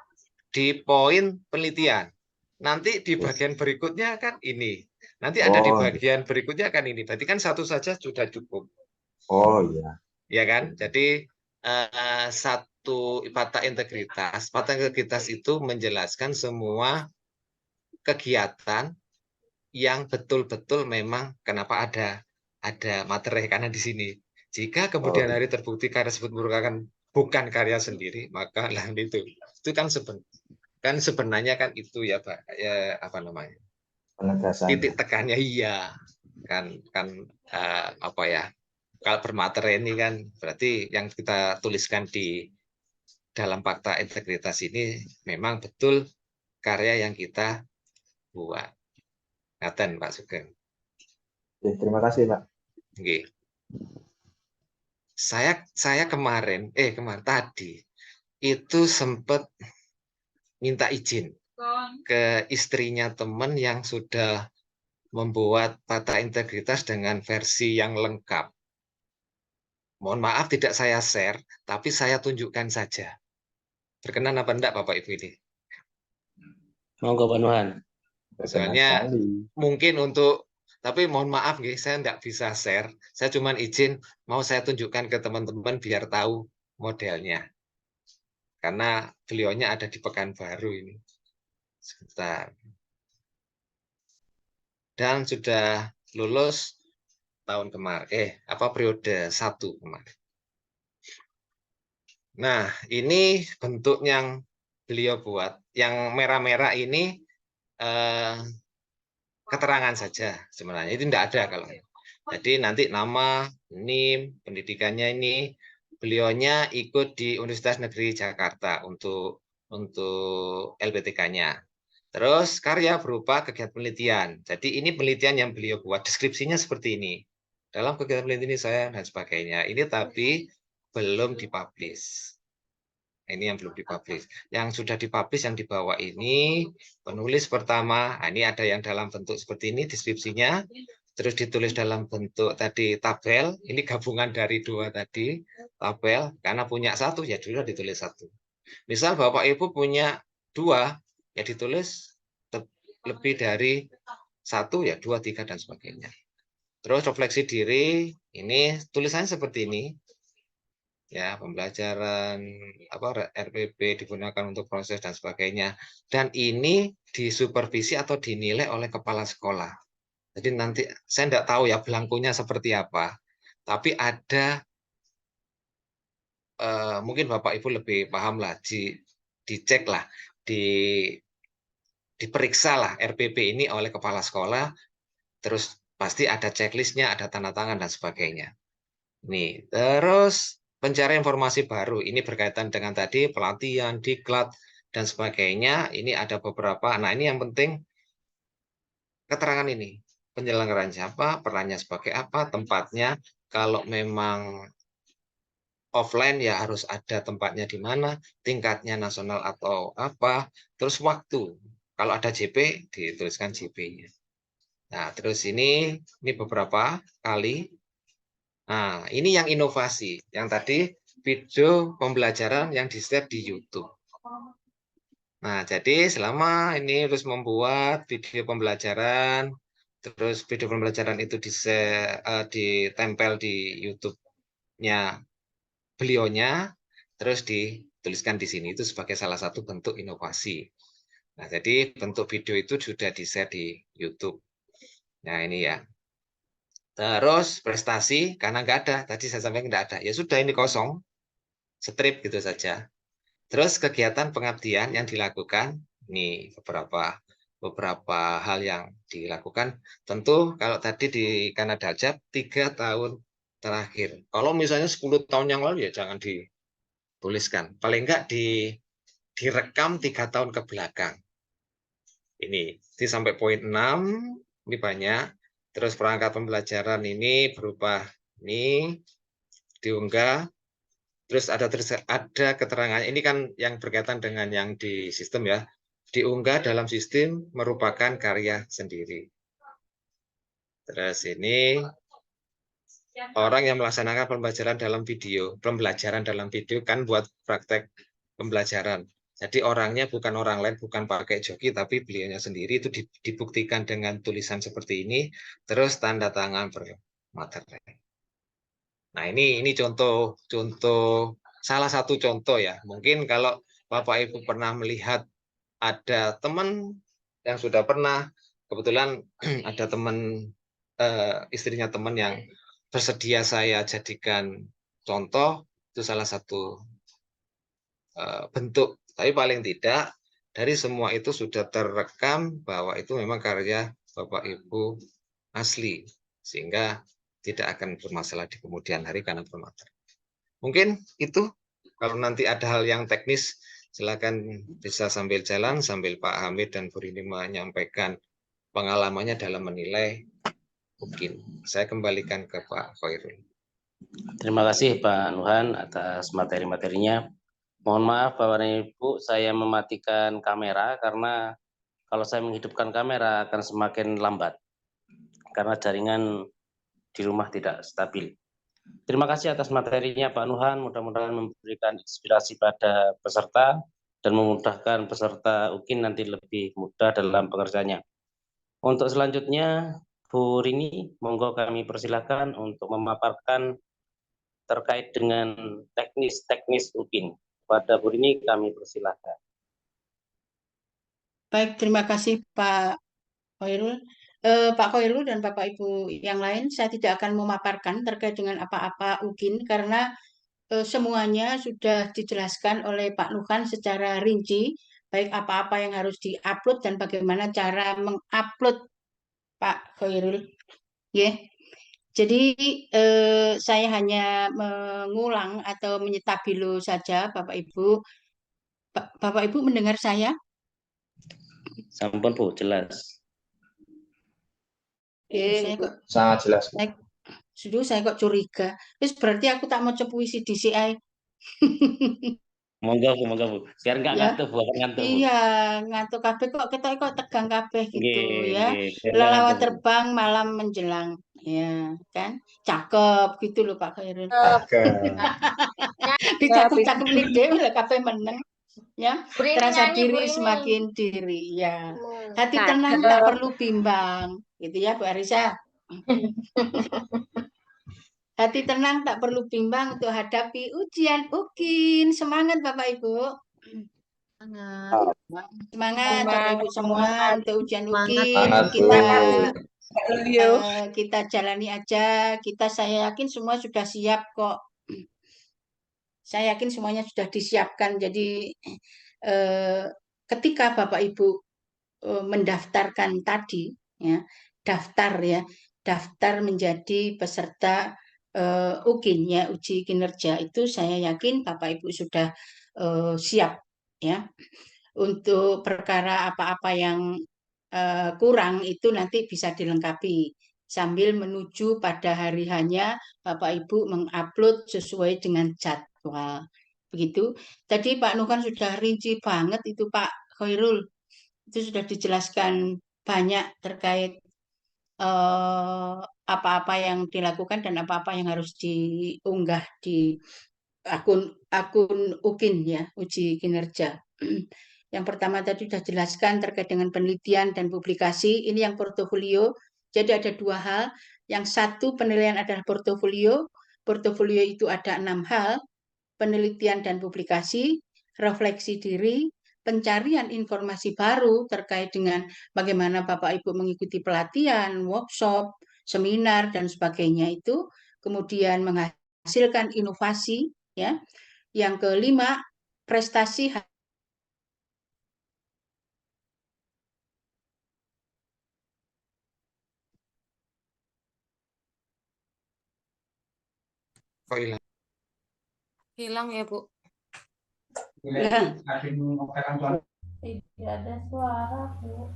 di poin penelitian. Nanti di bagian berikutnya kan ini. Nanti ada di bagian berikutnya kan ini. Berarti kan satu saja sudah cukup.
Oh iya.
Ya kan? Jadi satu fakta integritas. Fakta integritas itu menjelaskan semua kegiatan yang betul-betul memang kenapa ada materi karena di sini. Jika kemudian hari terbukti karya tersebut merupakan bukan karya sendiri, maka itu kan sebenarnya kan itu ya Pak, ya apa namanya?
Penegasan.
Titik tekannya iya kan apa ya? Kalau bermateri ini kan berarti yang kita tuliskan di dalam fakta integritas ini memang betul karya yang kita buat. Ngaten Pak Sugeng.
Terima kasih Pak.
Oke. Saya kemarin tadi itu sempat minta izin ke istrinya teman yang sudah membuat fakta integritas dengan versi yang lengkap. Mohon maaf tidak saya share, tapi saya tunjukkan saja. Berkenan apa enggak Bapak Ibu ini?
Monggo Pak Nuhan.
Soalnya mungkin tapi mohon maaf saya enggak bisa share. Saya cuma izin mau saya tunjukkan ke teman-teman biar tahu modelnya. Karena beliaunya ada di Pekanbaru ini. Sebentar. Dan sudah lulus tahun kemarin, periode 1 kemarin. Nah, ini bentuk yang beliau buat. Yang merah-merah ini keterangan saja sebenarnya. Itu tidak ada kalau. Jadi nanti nama, NIM, pendidikannya ini, beliaunya ikut di Universitas Negeri Jakarta untuk LPTK-nya. Terus karya berupa kegiatan penelitian. Jadi ini penelitian yang beliau buat. Deskripsinya seperti ini. Dalam kegiatan penelitian ini saya dan sebagainya. Ini tapi belum dipublish. Ini yang belum dipublish. Yang sudah dipublish yang di bawah ini, penulis pertama, ini ada yang dalam bentuk seperti ini deskripsinya. Terus ditulis dalam bentuk tadi tabel. Ini gabungan dari dua tadi tabel. Karena punya satu ya sudah ditulis satu. Misal Bapak Ibu punya dua, ya ditulis lebih dari satu, ya 2, 3, dan sebagainya. Terus refleksi diri, ini tulisannya seperti ini. ya pembelajaran RPP digunakan untuk proses dan sebagainya. Dan ini disupervisi atau dinilai oleh kepala sekolah. Jadi nanti saya tidak tahu ya belangkunya seperti apa, tapi ada mungkin Bapak Ibu lebih paham lah, dicek lah, diperiksa lah RPP ini oleh kepala sekolah, terus pasti ada checklistnya, ada tanda tangan dan sebagainya. Nih, terus pencarian informasi baru, ini berkaitan dengan tadi pelatihan, diklat dan sebagainya. Ini ada beberapa. Nah, ini yang penting keterangan ini, penyelenggaraan siapa, perannya sebagai apa, tempatnya. Kalau memang offline ya harus ada tempatnya di mana, tingkatnya nasional atau apa, terus waktu. Kalau ada JP, dituliskan JP-nya. Nah, terus ini beberapa kali. Nah, ini yang inovasi. Yang tadi video pembelajaran yang di-share di YouTube. Nah, jadi selama ini terus membuat video pembelajaran, terus video pembelajaran itu ditempel di YouTube-nya beliaunya, terus dituliskan di sini, itu sebagai salah satu bentuk inovasi. Nah, jadi bentuk video itu sudah di-share di YouTube. Nah, ini ya. Terus prestasi, karena nggak ada, tadi saya sampaikan nggak ada, ya sudah ini kosong, strip gitu saja. Terus kegiatan pengabdian yang dilakukan, ini beberapa hal yang dilakukan. Tentu kalau tadi di Kanada Ajab 3 tahun terakhir. Kalau misalnya 10 tahun yang lalu ya jangan dituliskan. Paling enggak direkam 3 tahun ke belakang. Ini sampai poin 6, ini banyak. Terus perangkat pembelajaran ini berupa ini diunggah. Terus ada keterangan, ini kan yang berkaitan dengan yang di sistem ya, diunggah dalam sistem merupakan karya sendiri. Terus ini orang yang melaksanakan pembelajaran dalam video kan buat praktek pembelajaran. Jadi orangnya bukan orang lain, bukan pakai joki, tapi beliaunya sendiri itu dibuktikan dengan tulisan seperti ini, terus tanda tangan bermaterai. Nah, ini contoh salah satu contoh ya. Mungkin kalau Bapak Ibu pernah melihat ada teman yang sudah pernah, kebetulan ada teman istrinya teman yang bersedia saya jadikan contoh, itu salah satu bentuk. Tapi paling tidak dari semua itu sudah terekam bahwa itu memang karya Bapak Ibu asli, sehingga tidak akan bermasalah di kemudian hari karena bermaterai. Mungkin itu, kalau nanti ada hal yang teknis, silakan bisa sambil jalan, sambil Pak Hamid dan Bu Rini menyampaikan pengalamannya dalam menilai. Mungkin saya kembalikan ke Pak Khairul.
Terima kasih Pak Nuhan atas materi-materinya. Mohon maaf Bapak dan Ibu, saya mematikan kamera karena kalau saya menghidupkan kamera akan semakin lambat karena jaringan di rumah tidak stabil. Terima kasih atas materinya Pak Nuhan, mudah-mudahan memberikan inspirasi pada peserta dan memudahkan peserta UKIN nanti lebih mudah dalam pengerjaannya. Untuk selanjutnya, Bu Rini, monggo kami persilakan untuk memaparkan terkait dengan teknis UKIN. Pada Bu Rini kami persilakan.
Baik, terima kasih Pak Khairul. Pak Khairul dan Bapak Ibu yang lain, saya tidak akan memaparkan terkait dengan apa-apa UKIN karena semuanya sudah dijelaskan oleh Pak Nuhan secara rinci, baik apa-apa yang harus diupload dan bagaimana cara mengupload Pak Khairul. Yeah. Jadi saya hanya mengulang atau menyetabilo saja Bapak Ibu. Bapak Ibu mendengar saya?
Sampun Bu, jelas.
Saya kok
Sangat jelas.
saya kok curiga. Terus berarti aku tak mau puisi DCI.
Monggo Bu. Biar nggak ngantuk Bu, ngantuk Bu.
Iya, ngantuk kabeh kok kita kok tegang kabeh gitu ya.
Nggih,
Lelawar terbang malam menjelang. Ya, kan? Cakep gitu loh Pak Khairul. Dicakep-cakep nih dhewe lho kabeh meneng. Ya, terasa diri semakin diri ya. Hati tenang tak perlu bimbang. Gitu ya Bu Arisa. Hati tenang, tak perlu bimbang untuk hadapi ujian UKIN. Semangat Bapak Ibu.
Semangat.
Semangat Bapak Ibu semua untuk ujian UKIN.
Semangat, Bu.
Kita jalani aja. Saya yakin semua sudah siap kok. Saya yakin semuanya sudah disiapkan. Jadi ketika Bapak Ibu mendaftarkan tadi, ya, daftar menjadi peserta UKIN, ya, uji kinerja itu, saya yakin Bapak Ibu sudah siap, ya, untuk perkara apa-apa yang kurang itu nanti bisa dilengkapi sambil menuju pada hari hanya Bapak Ibu mengupload sesuai dengan jadwal. Begitu. Tadi Pak Nukan sudah rinci banget itu Pak Khairul. Itu sudah dijelaskan banyak terkait apa-apa yang dilakukan dan apa-apa yang harus diunggah di akun UKIN, ya, uji kinerja. Yang pertama tadi sudah jelaskan terkait dengan penelitian dan publikasi. Ini yang portofolio. Jadi ada dua hal. Yang satu penilaian adalah portofolio. Portofolio itu ada 6 hal. Penelitian dan publikasi, refleksi diri, pencarian informasi baru terkait dengan bagaimana Bapak Ibu mengikuti pelatihan, workshop, seminar, dan sebagainya itu. Kemudian menghasilkan inovasi, ya. Yang kelima, prestasi.
Kok hilang?
Hilang ya, Bu.
Hilang.
Tidak ada suara, Bu.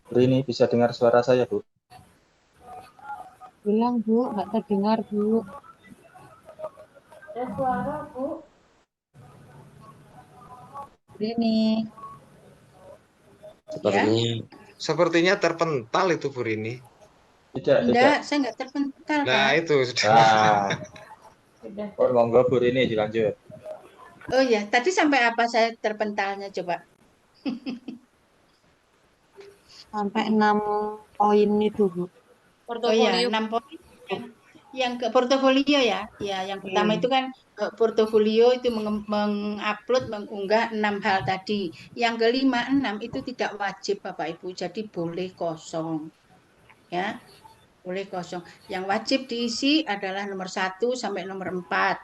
Bu Rini, bisa dengar suara saya, Bu?
Hilang, Bu. Nggak terdengar, Bu. Ada suara, Bu. Ini.
Sepertinya terpental itu Bu Rini.
Enggak, saya enggak terpental,
Nah,
Pak.
itu sudah.
Oh, monggo Bu Rini dilanjut.
Oh ya, tadi sampai apa saya terpentalnya coba?
Sampai 6 poin itu, Bu.
Oh ya, 6 poin. Yang ke portofolio, ya. Ya, yang pertama itu kan portofolio itu mengupload, mengunggah 6 hal tadi. Yang kelima, 6 itu tidak wajib Bapak Ibu, jadi boleh kosong. Ya. Boleh kosong. Yang wajib diisi adalah nomor 1 sampai nomor 4.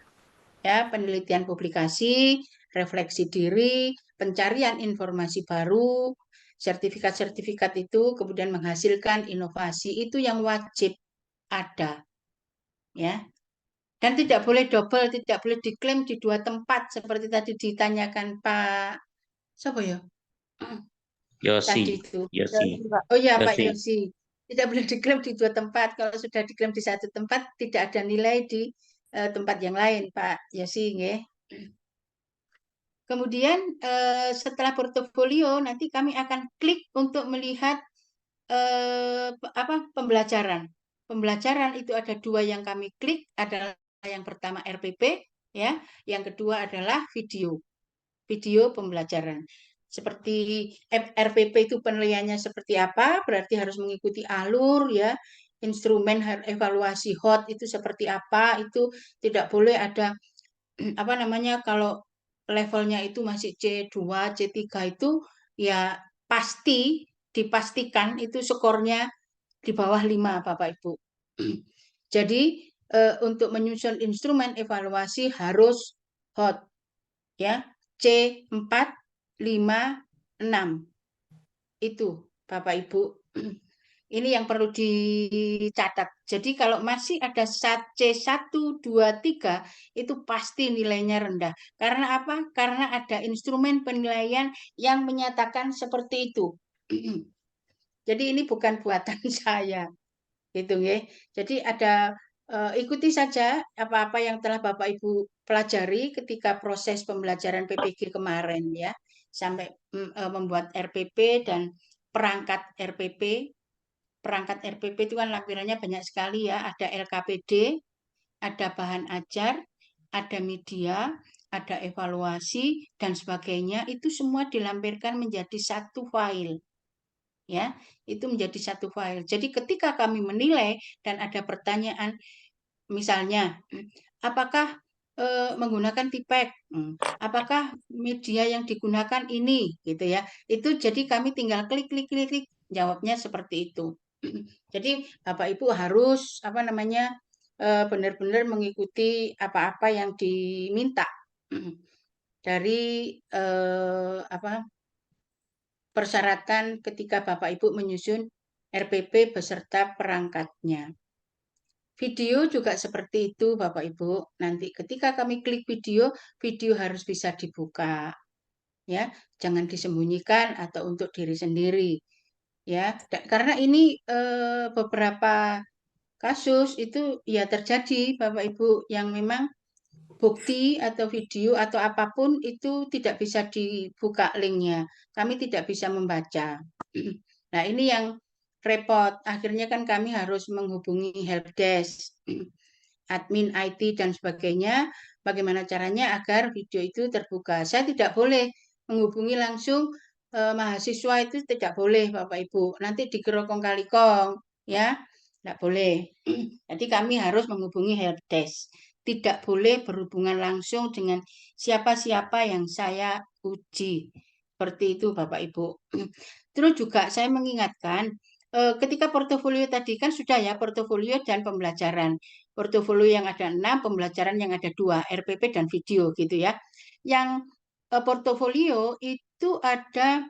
Ya, penelitian publikasi, refleksi diri, pencarian informasi baru, sertifikat-sertifikat itu, kemudian menghasilkan inovasi, itu yang wajib ada. Ya. Dan tidak boleh double, tidak boleh diklaim di 2 tempat seperti tadi ditanyakan Pak siapa ya? Tadi itu. Oh ya, Pak Yosi. Tidak boleh diklaim di 2 tempat. Kalau sudah diklaim di 1 tempat, tidak ada nilai di tempat yang lain, Pak Yosi, nggih. Kemudian setelah portofolio nanti kami akan klik untuk melihat pembelajaran. Pembelajaran itu ada 2 yang kami klik, adalah yang pertama RPP, ya, yang kedua adalah video pembelajaran. Seperti RPP itu penilaiannya seperti apa, berarti harus mengikuti alur, ya. Instrumen evaluasi HOT itu seperti apa, itu tidak boleh ada apa namanya, kalau levelnya itu masih C2, C3 itu ya dipastikan itu skornya di bawah 5 Bapak Ibu. Jadi untuk menyusun instrumen evaluasi harus HOT, ya, C4, 5, 6. Itu Bapak Ibu. Ini yang perlu dicatat. Jadi kalau masih ada C1, 2, 3, itu pasti nilainya rendah. Karena apa? Karena ada instrumen penilaian yang menyatakan seperti itu. Jadi ini bukan buatan saya. Gitu ya. Jadi ada ikuti saja apa-apa yang telah Bapak Ibu pelajari ketika proses pembelajaran PPG kemarin, ya. Sampai membuat RPP dan perangkat RPP. Perangkat RPP itu kan lampirannya banyak sekali, ya. Ada LKPD, ada bahan ajar, ada media, ada evaluasi, dan sebagainya. Itu semua dilampirkan menjadi satu file. ya, itu menjadi satu file. Jadi ketika kami menilai dan ada pertanyaan, misalnya, apakah menggunakan tipek, apakah media yang digunakan ini, gitu ya. Itu jadi kami tinggal klik, klik, klik, klik, jawabnya seperti itu. Jadi Bapak Ibu harus apa namanya benar-benar mengikuti apa-apa yang diminta dari apa persyaratan ketika Bapak Ibu menyusun RPP beserta perangkatnya. Video juga seperti itu Bapak Ibu. Nanti ketika kami klik video, video harus bisa dibuka. Ya, jangan disembunyikan atau untuk diri sendiri. Ya, karena ini beberapa kasus itu ya terjadi Bapak Ibu yang memang bukti atau video atau apapun itu tidak bisa dibuka linknya. Kami tidak bisa membaca. Nah, ini yang repot. Akhirnya kan kami harus menghubungi helpdesk, admin IT dan sebagainya. Bagaimana caranya agar video itu terbuka? Saya tidak boleh menghubungi langsung mahasiswa, itu tidak boleh Bapak Ibu. Nanti digerokong kalikong, ya, tidak boleh. Jadi kami harus menghubungi helpdesk. Tidak boleh berhubungan langsung dengan siapa-siapa yang saya uji. Seperti itu Bapak Ibu. Terus juga saya mengingatkan, ketika portofolio tadi kan sudah ya, portofolio dan pembelajaran. Portofolio yang ada 6, pembelajaran yang ada 2, RPP dan video gitu ya. Yang portofolio itu ada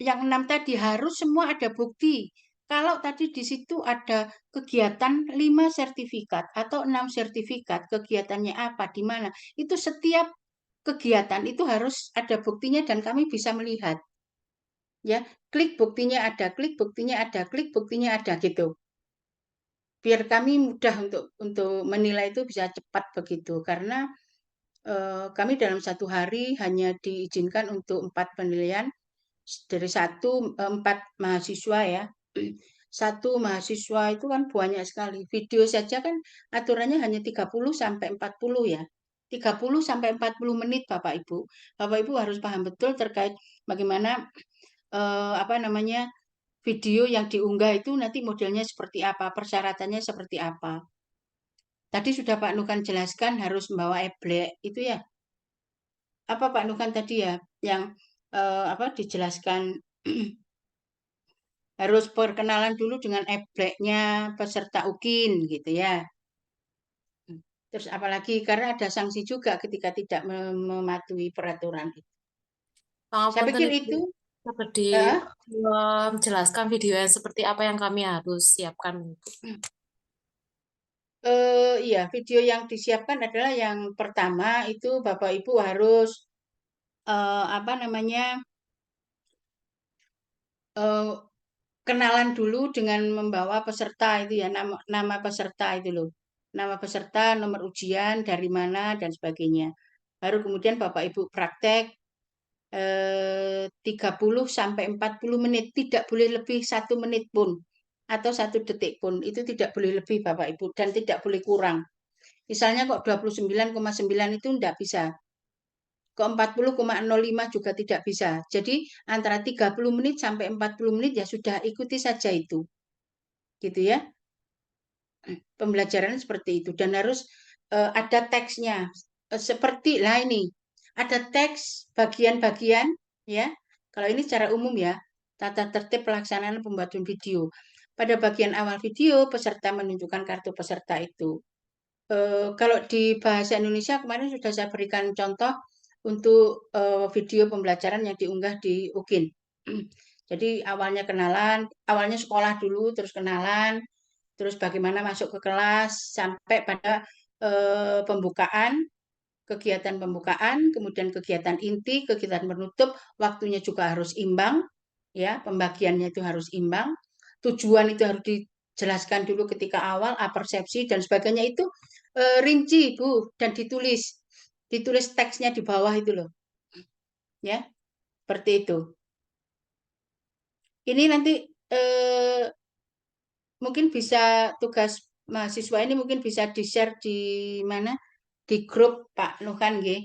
yang 6 tadi harus semua ada bukti. Kalau tadi di situ ada kegiatan 5 sertifikat atau 6 sertifikat, kegiatannya apa, di mana, itu setiap kegiatan itu harus ada buktinya dan kami bisa melihat. Ya, klik buktinya ada, klik buktinya ada, klik buktinya ada gitu. Biar kami mudah untuk menilai itu bisa cepat begitu karena kami dalam satu hari hanya diizinkan untuk 4 penilaian dari 4 mahasiswa ya. 1 mahasiswa itu kan banyak sekali. Video saja kan aturannya hanya 30 sampai 40 ya. 30 sampai 40 menit Bapak Ibu. Bapak Ibu harus paham betul terkait bagaimana apa namanya video yang diunggah itu nanti modelnya seperti apa, persyaratannya seperti apa. Tadi sudah Pak Nukan jelaskan harus membawa eblek itu ya. Apa Pak Nukan tadi ya yang apa dijelaskan harus perkenalan dulu dengan ebleknya peserta UKIN gitu ya. Terus apalagi karena ada sanksi juga ketika tidak mematuhi peraturan itu. Saya pikir itu
dapat dijelaskan video yang seperti apa yang kami harus siapkan.
Iya, video yang disiapkan adalah yang pertama itu Bapak Ibu harus apa namanya kenalan dulu dengan membawa peserta itu ya, nama peserta itu loh. Nama peserta, nomor ujian, dari mana, dan sebagainya. Baru kemudian Bapak Ibu praktek 30 sampai 40 menit, tidak boleh lebih 1 menit pun atau 1 detik pun, itu tidak boleh lebih Bapak Ibu dan tidak boleh kurang. Misalnya kok 29,9 itu tidak bisa. Kok 40,05 juga tidak bisa. Jadi antara 30 menit sampai 40 menit ya sudah ikuti saja itu. Gitu ya. Pembelajaran seperti itu dan harus ada teksnya. Seperti lah ini. Ada teks bagian-bagian ya. Kalau ini secara umum ya, tata tertib pelaksanaan pembuatan video. Pada bagian awal video peserta menunjukkan kartu peserta itu. Kalau di bahasa Indonesia kemarin sudah saya berikan contoh untuk video pembelajaran yang diunggah di UKIN. Jadi awalnya kenalan, awalnya sekolah dulu, terus kenalan, terus bagaimana masuk ke kelas, sampai pada pembukaan, kegiatan pembukaan, kemudian kegiatan inti, kegiatan penutup, waktunya juga harus imbang, ya, pembagiannya itu harus imbang, tujuan itu harus dijelaskan dulu ketika awal, persepsi dan sebagainya itu rinci Bu dan ditulis teksnya di bawah itu loh, ya, seperti itu. Ini nanti mungkin bisa tugas mahasiswa ini mungkin bisa di-share di mana? Di grup Pak Nukan nggih.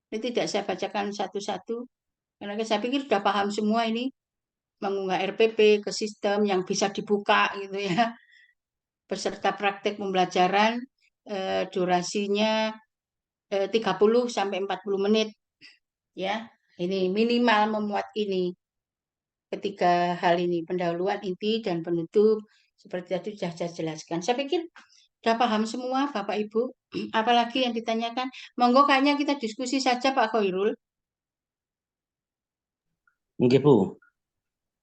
Ini tidak saya bacakan satu-satu karena saya pikir sudah paham semua ini. mengunggah RPP ke sistem yang bisa dibuka gitu ya. Peserta praktek pembelajaran durasinya 30 sampai 40 menit ya. Ini minimal memuat ini. Ketiga hal ini, pendahuluan, inti, dan penutup. Seperti tadi sudah saya jelaskan. Saya pikir sudah paham semua Bapak Ibu. Apalagi yang ditanyakan. Monggo kayaknya kita diskusi saja Pak Khairul.
Nggih, Bu.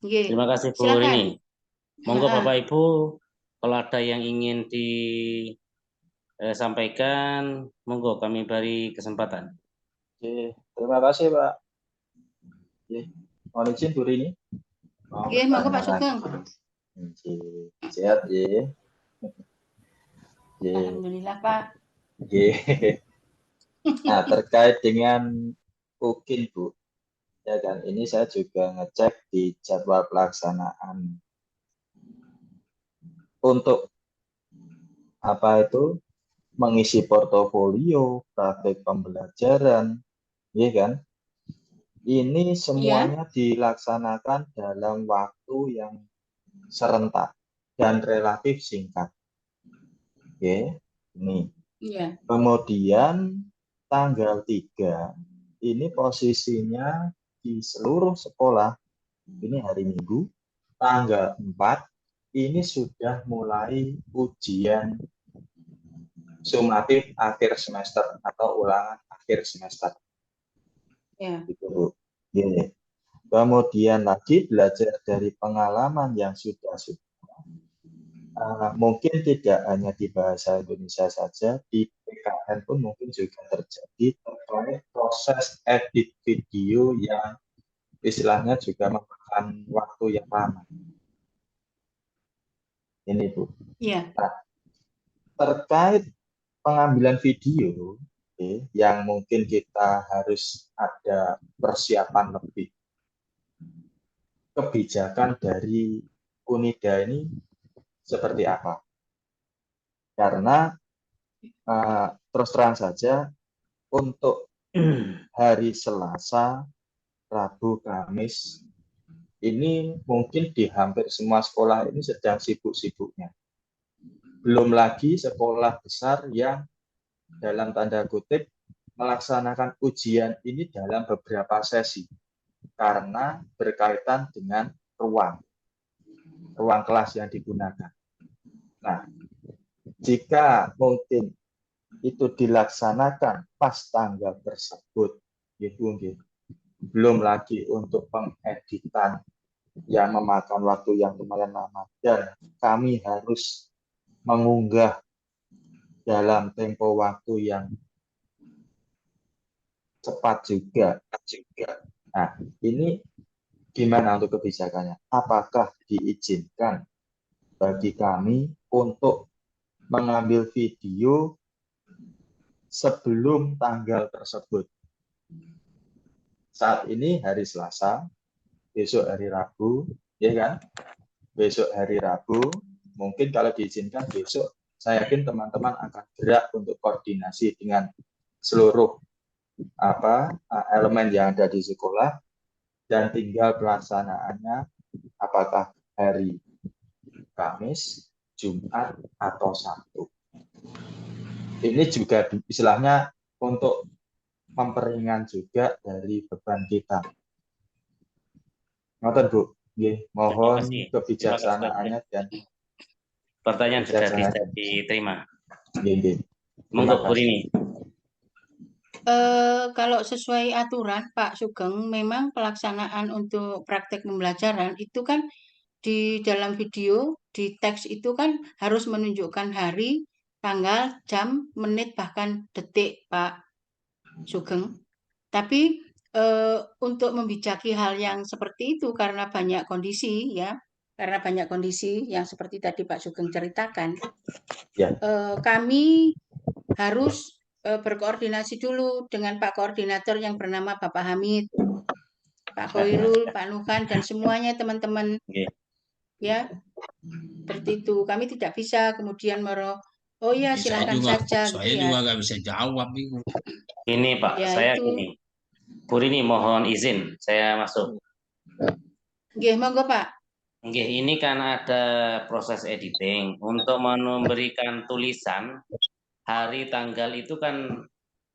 Nggih.
Terima kasih Bu
Silakan.
Rini. Monggo
Ha-ha.
Bapak Ibu, kalau ada yang ingin disampaikan, monggo kami beri kesempatan.
Oke, terima kasih Pak. Oke, mohon izin Bu Rini.
Nggih, monggo Pak Sugeng.
Oke, sehat ya. Oke.
Alhamdulillah Pak.
Oke. Nah, terkait dengan UKIN Bu, ya kan, ini saya juga ngecek di jadwal pelaksanaan untuk apa itu mengisi portofolio, praktek pembelajaran, ya kan? Ini semuanya dilaksanakan dalam waktu yang serentak dan relatif singkat. Oke, ini.
Iya.
Kemudian tanggal 3 ini posisinya di seluruh sekolah, ini hari Minggu, tanggal 4 ini sudah mulai ujian sumatif akhir semester atau ulangan akhir semester.
Ya.
Gitu, Bu. Gini. Kemudian lagi belajar dari pengalaman yang sudah mungkin tidak hanya di bahasa Indonesia saja, di PKN pun mungkin juga terjadi terkait proses edit video yang istilahnya juga memakan waktu yang lama. Ini Bu.
Iya.
Nah, terkait pengambilan video, yang mungkin kita harus ada persiapan lebih. Kebijakan dari UNIDA ini seperti apa? Karena terus terang saja untuk hari Selasa, Rabu, Kamis ini mungkin di hampir semua sekolah ini sedang sibuk-sibuknya. Belum lagi sekolah besar yang dalam tanda kutip melaksanakan ujian ini dalam beberapa sesi karena berkaitan dengan ruang kelas yang digunakan. Nah, jika mungkin itu dilaksanakan pas tanggal tersebut, gitu, belum lagi untuk pengeditan yang memakan waktu yang lumayan lama, dan kami harus mengunggah dalam tempo waktu yang cepat juga. Nah, ini gimana untuk kebijakannya? Apakah diizinkan bagi kami untuk mengambil video sebelum tanggal tersebut? Saat ini hari Selasa, besok hari Rabu, ya kan? Besok hari Rabu, mungkin kalau diizinkan besok, saya yakin teman-teman akan gerak untuk koordinasi dengan seluruh elemen yang ada di sekolah, dan tinggal pelaksanaannya apakah hari Kamis, Jumat, atau Sabtu. Ini juga istilahnya untuk memperingan juga dari beban kita. Ngoten Bu, mohon kebijaksanaannya dan
pertanyaan sudah bisa diterima.
Monggo
Bu Rini.
Kalau sesuai aturan Pak Sugeng, memang pelaksanaan untuk praktek pembelajaran itu kan di dalam video, di teks itu kan harus menunjukkan hari, tanggal, jam, menit, bahkan detik Pak Sugeng. Tapi untuk membijaki hal yang seperti itu karena banyak kondisi ya, karena banyak kondisi yang seperti tadi Pak Sugeng ceritakan, kami harus berkoordinasi dulu dengan Pak Koordinator yang bernama Bapak Hamid, Pak Khairul, Pak Nuhan, dan semuanya teman-teman. Ya, seperti itu. Kami tidak bisa kemudian oh ya silahkan saja.
Saya juga nggak bisa jawab itu.
Ini Pak,
ya,
saya
itu.
gini. Bu Rini mohon izin, saya masuk.
Nggih, monggo Pak.
Nggih, ini kan ada proses editing. Untuk memberikan tulisan hari tanggal itu kan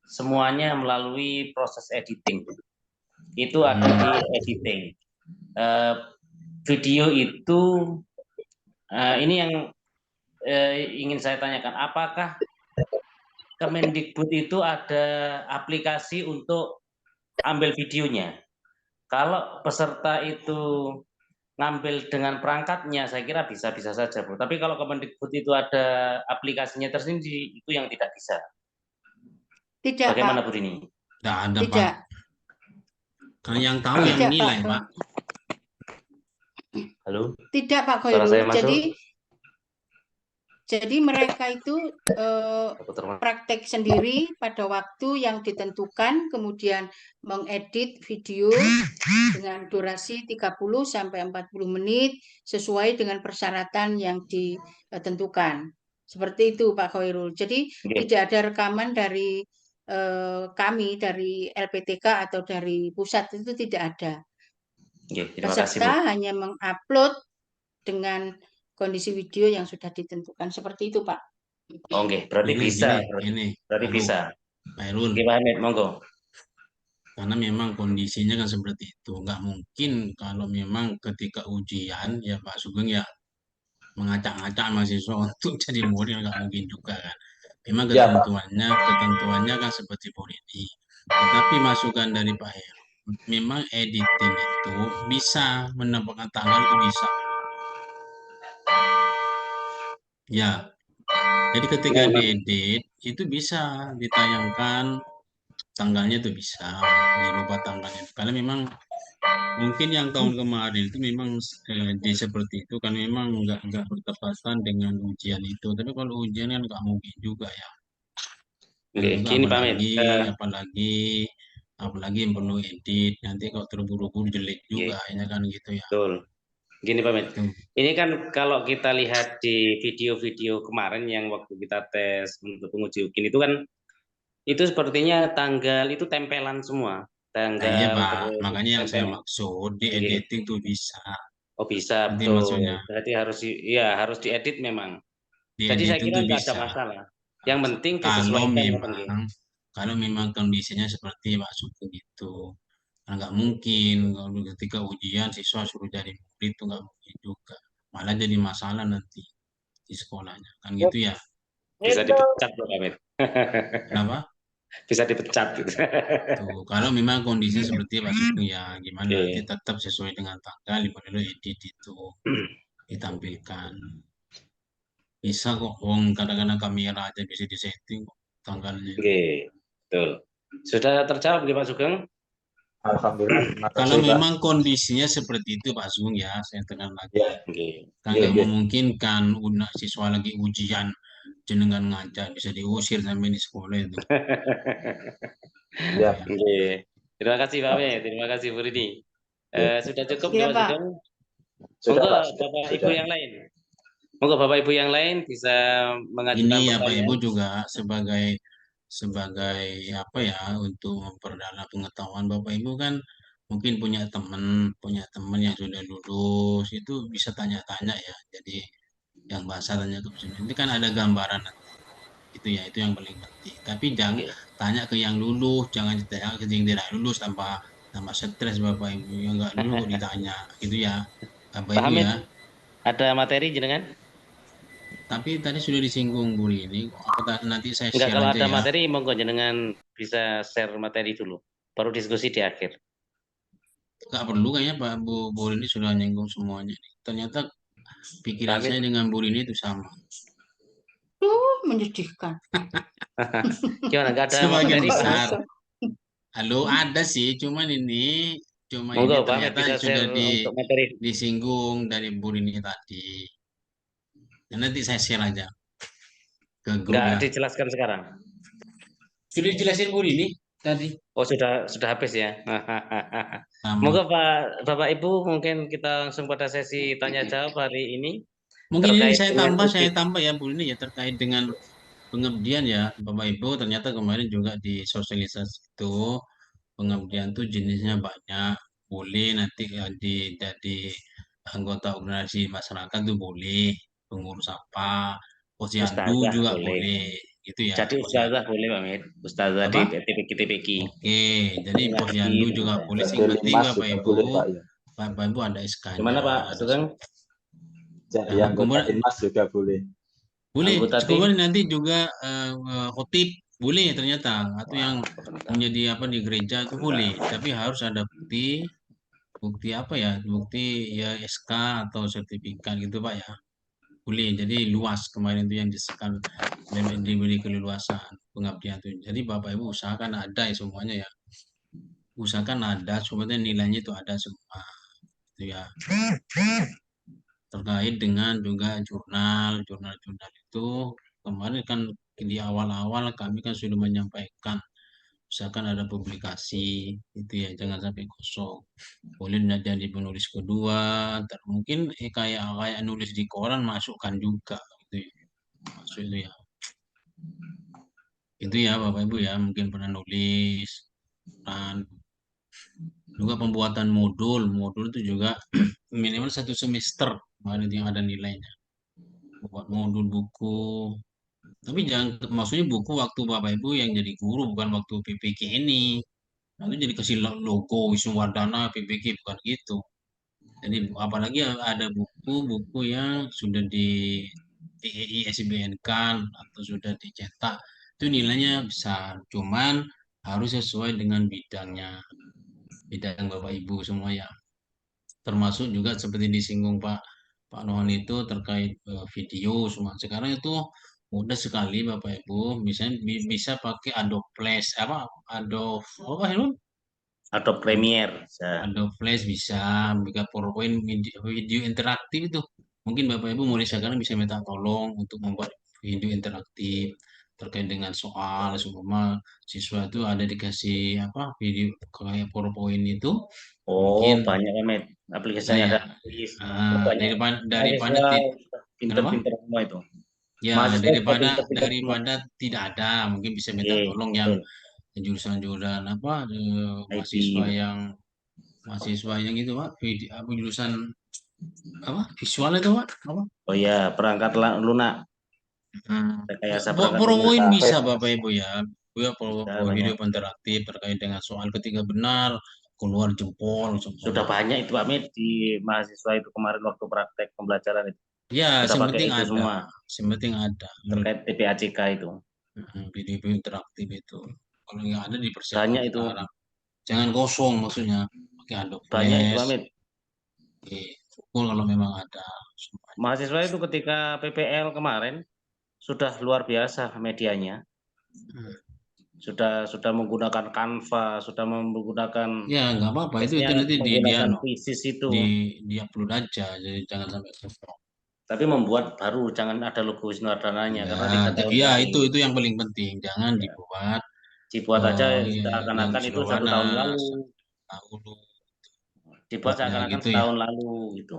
semuanya melalui proses editing. Itu ada di editing. Video itu ini yang ingin saya tanyakan, apakah Kemendikbud itu ada aplikasi untuk ambil videonya? Kalau peserta itu ngambil dengan perangkatnya, saya kira bisa-bisa saja, Bu. Tapi kalau Kemendikbud itu ada aplikasinya tersendiri, itu yang tidak bisa.
Tidak,
Bagaimana,
Pak.
Bu Rini?
Tidak ada,
Tidak.
Pak. Karena yang tahu yang
Tidak,
nilai,
Pak.
Pak.
Halo?
Tidak, Pak
Suara saya
Khairul.
masuk?
Jadi mereka itu praktek sendiri pada waktu yang ditentukan, kemudian mengedit video dengan durasi 30 sampai 40 menit sesuai dengan persyaratan yang ditentukan. Seperti itu Pak Khairul. Jadi tidak ada rekaman dari kami dari LPTK atau dari pusat, itu tidak ada.
Terima kasih, Bu.
Peserta hanya mengupload dengan kondisi video yang sudah ditentukan. Seperti itu, Pak.
Oke, berarti bisa. Berarti bisa.
Pak Irun.
Gimana, monggo.
Karena memang kondisinya kan seperti itu. Nggak mungkin kalau memang ketika ujian, ya Pak Sugeng ya mengacak-acak mahasiswa untuk jadi murid, nggak mungkin juga kan. Memang ketentuannya kan seperti ini. Tetapi masukan dari Pak Heru, memang editing itu bisa menambahkan tanggal, itu bisa. Ya, jadi ketika diedit itu bisa ditayangkan tanggalnya, itu bisa dirubah tanggalnya. Karena memang mungkin yang tahun kemarin itu memang seperti itu kan, memang nggak bertepatan dengan ujian itu. Tapi kalau ujian kan nggak mungkin juga ya.
Gini
apalagi yang perlu edit, nanti kalau terburu-buru jelek juga ya kan gitu ya.
Betul. Gini Pak Med, ini kan kalau kita lihat di video-video kemarin yang waktu kita tes untuk penguji UKIN itu kan, itu sepertinya tanggal itu tempelan semua. Tanggal.
Iya Pak, makanya yang saya maksud di editing tuh bisa.
Oh bisa, betul. Maksudnya. Berarti harus diedit memang. Jadi saya kira nggak ada masalah. Yang penting disesuaikan.
Kalau memang kondisinya seperti Pak Sugeng itu, nggak mungkin kalau ketika ujian siswa suruh jadi murid, itu nggak mungkin juga, malah jadi masalah nanti di sekolahnya kan gitu ya.
Bisa dipecat Pak Amit.
Kenapa?
Bisa dipecat gitu.
Tuh, kalau memang kondisi seperti Pak Sugeng ya gimana, nanti tetap sesuai dengan tanggal di mana edit itu ditampilkan. Bisa kok, kadang-kadang kamera aja bisa disetting kok tanggalnya.
Oke, betul. Sudah terjawab Pak Sugeng?
Alhamdulillah.
Kalau memang kondisinya seperti itu Pak Sugeng ya, saya tekan lagi. Kan nggak memungkinkan siswa lagi ujian jenengan ngajak, bisa diusir sampai di sekolah itu.
Ya.
Terima kasih Pak Med, terima kasih Bu Rini. Sudah cukup
ya,
Pak Sugeng? Monggo Bapak Ibu yang lain. Monggo Bapak Ibu yang lain bisa mengajukan
ini ya Pak Ibu juga sebagai apa ya, untuk memperdalam pengetahuan Bapak Ibu kan mungkin punya teman yang sudah lulus, itu bisa tanya-tanya ya. Jadi yang bahasa tanya ke ini kan ada gambaran itu ya, itu yang paling penting. Tapi jangan tanya ke yang lulus, jangan tanya ke yang tidak lulus, tanpa stres Bapak Ibu. Yang nggak lulus kok ditanya gitu ya Bapak Ibu ya.
Ada materi jenengan?
Tapi tadi sudah disinggung Bu Rini, nanti saya share
kalau
aja
ada
ya.
materi monggo jenengan bisa share materi dulu, baru diskusi di akhir.
Nggak perlu kayaknya Pak Bu Rini sudah nyinggung semuanya. Ternyata pikiran saya dengan Bu Rini itu sama.
Menyedihkan.
Gimana, nggak ada
sebagian
materi
besar. Halo, ada sih, cuman ini ternyata sudah disinggung dari Bu Rini tadi. Dan nanti saya share aja ke grup.
Nggak dijelaskan sekarang?
Sudah dijelasin Bu Rini tadi.
Oh sudah habis ya. Moga Bapak Ibu mungkin kita langsung pada sesi tanya jawab hari ini.
Mungkin ini saya tambah ya Bu Rini ya, terkait dengan pengabdian ya Bapak Ibu. Ternyata kemarin juga di sosialisasi itu pengabdian tuh jenisnya banyak. boleh nanti jadi anggota organisasi masyarakat tuh boleh, pengurus apa, posyandu
Ustazah
juga
boleh.
boleh, gitu ya.
Jadi ustazah boleh Pak Mit. Ustazah di
Apa?
TPQ.
Oke, jadi
Ngaji
posyandu
gitu
juga
bisa.
boleh. Sing
Jadi
penting
Mas
Bapak
juga
Ibu,
boleh Pak ya.
Bapak Ibu ada SK-nya,
Gimana Pak
ada
Sugeng?
Jadi
Nah,
anggota
kemudian
Inmas juga boleh.
boleh,
Anggota tim?
kemudian nanti juga khotib boleh ternyata, atau yang
Wah,
menjadi apa di gereja itu boleh, tapi harus ada bukti apa ya, bukti ya SK atau sertifikat gitu Pak ya. Boleh, jadi luas kemarin itu yang disekan diberi keleluasan pengabdian itu. Jadi Bapak Ibu usahakan ada ya semuanya ya. Usahakan ada, sebenarnya nilainya itu ada semua. Itu ya. Terkait dengan juga jurnal itu kemarin kan di awal-awal kami kan sudah menyampaikan misalkan ada publikasi itu ya jangan sampai kosong, boleh jadi penulis kedua, ntar mungkin kayak nulis di koran masukkan juga gitu ya. Masuk itu ya Bapak Ibu ya, mungkin pernah nulis, dan juga pembuatan modul itu juga minimal 1 semester kemarin yang ada nilainya, buat modul buku. Tapi jangan, maksudnya buku waktu Bapak Ibu yang jadi guru, bukan waktu PPK ini. Nanti jadi kasih logo Wisnuwardana PPK, bukan gitu. Jadi apalagi ada buku-buku yang sudah di ISBN kan atau sudah dicetak, itu nilainya besar. Cuman harus sesuai dengan bidang Bapak Ibu semua ya. Termasuk juga seperti disinggung Pak Nohan itu terkait video semua. Sekarang itu mudah sekali Bapak Ibu, misalnya bisa pakai Adobe Flash apa Helun?
Adobe Premiere.
Adobe Flash bisa, bikin PowerPoint video interaktif itu. Mungkin Bapak Ibu mulai sekarang bisa minta tolong untuk membuat video interaktif terkait dengan soal, seumpama siswa itu ada dikasih apa video kayak PowerPoint itu,
Oh,
mungkin
banyak kan Met. Aplikasinya
saya
ada. Banyak
daripada
mahasiswa
kenapa?
pinter-pinter semua itu.
Ya,
Mahasiswa juga pinter-pinter semua.
daripada tidak ada, mungkin bisa minta
Oke,
tolong yang
betul.
jurusan-jurusan apa
IT.
mahasiswa yang itu Pak, apa jurusan apa visual itu Pak, apa?
Oh ya, perangkat lunak. Rekayasa perangkat
PowerPoint
lunak.
bisa Bapak Ibu ya.
Bisa,
Video
banyak.
interaktif terkait dengan soal ketika benar keluar jempol.
Sudah banyak itu Pak Mit di mahasiswa itu kemarin waktu praktek pembelajaran itu.
Ya,
Sudah pakai
penting
itu
ada.
semua.
Penting ada.
Terkait TPACK itu.
Video interaktif itu. Kalau nggak ada dipersiapkan
Banyak itu.
sekarang. Jangan kosong maksudnya. Pakai Adobe Flash.
Banyak itu Pak Mit.
Oke, kalau memang ada.
Mahasiswa itu ketika PPL kemarin sudah luar biasa medianya. Sudah menggunakan Canva, sudah menggunakan
ya nggak apa-apa itu nanti
menggunakan Visis itu
di upload aja, jadi jangan sampai kosong.
Tapi membuat baru, jangan ada logo Wisnuwardananya karena 3 tahun
ya
lalu.
itu yang paling penting, jangan dibuat
aja seakan-akan itu 1 tahun lalu. Dibuat seakan-akan
gitu
setahun lalu gitu.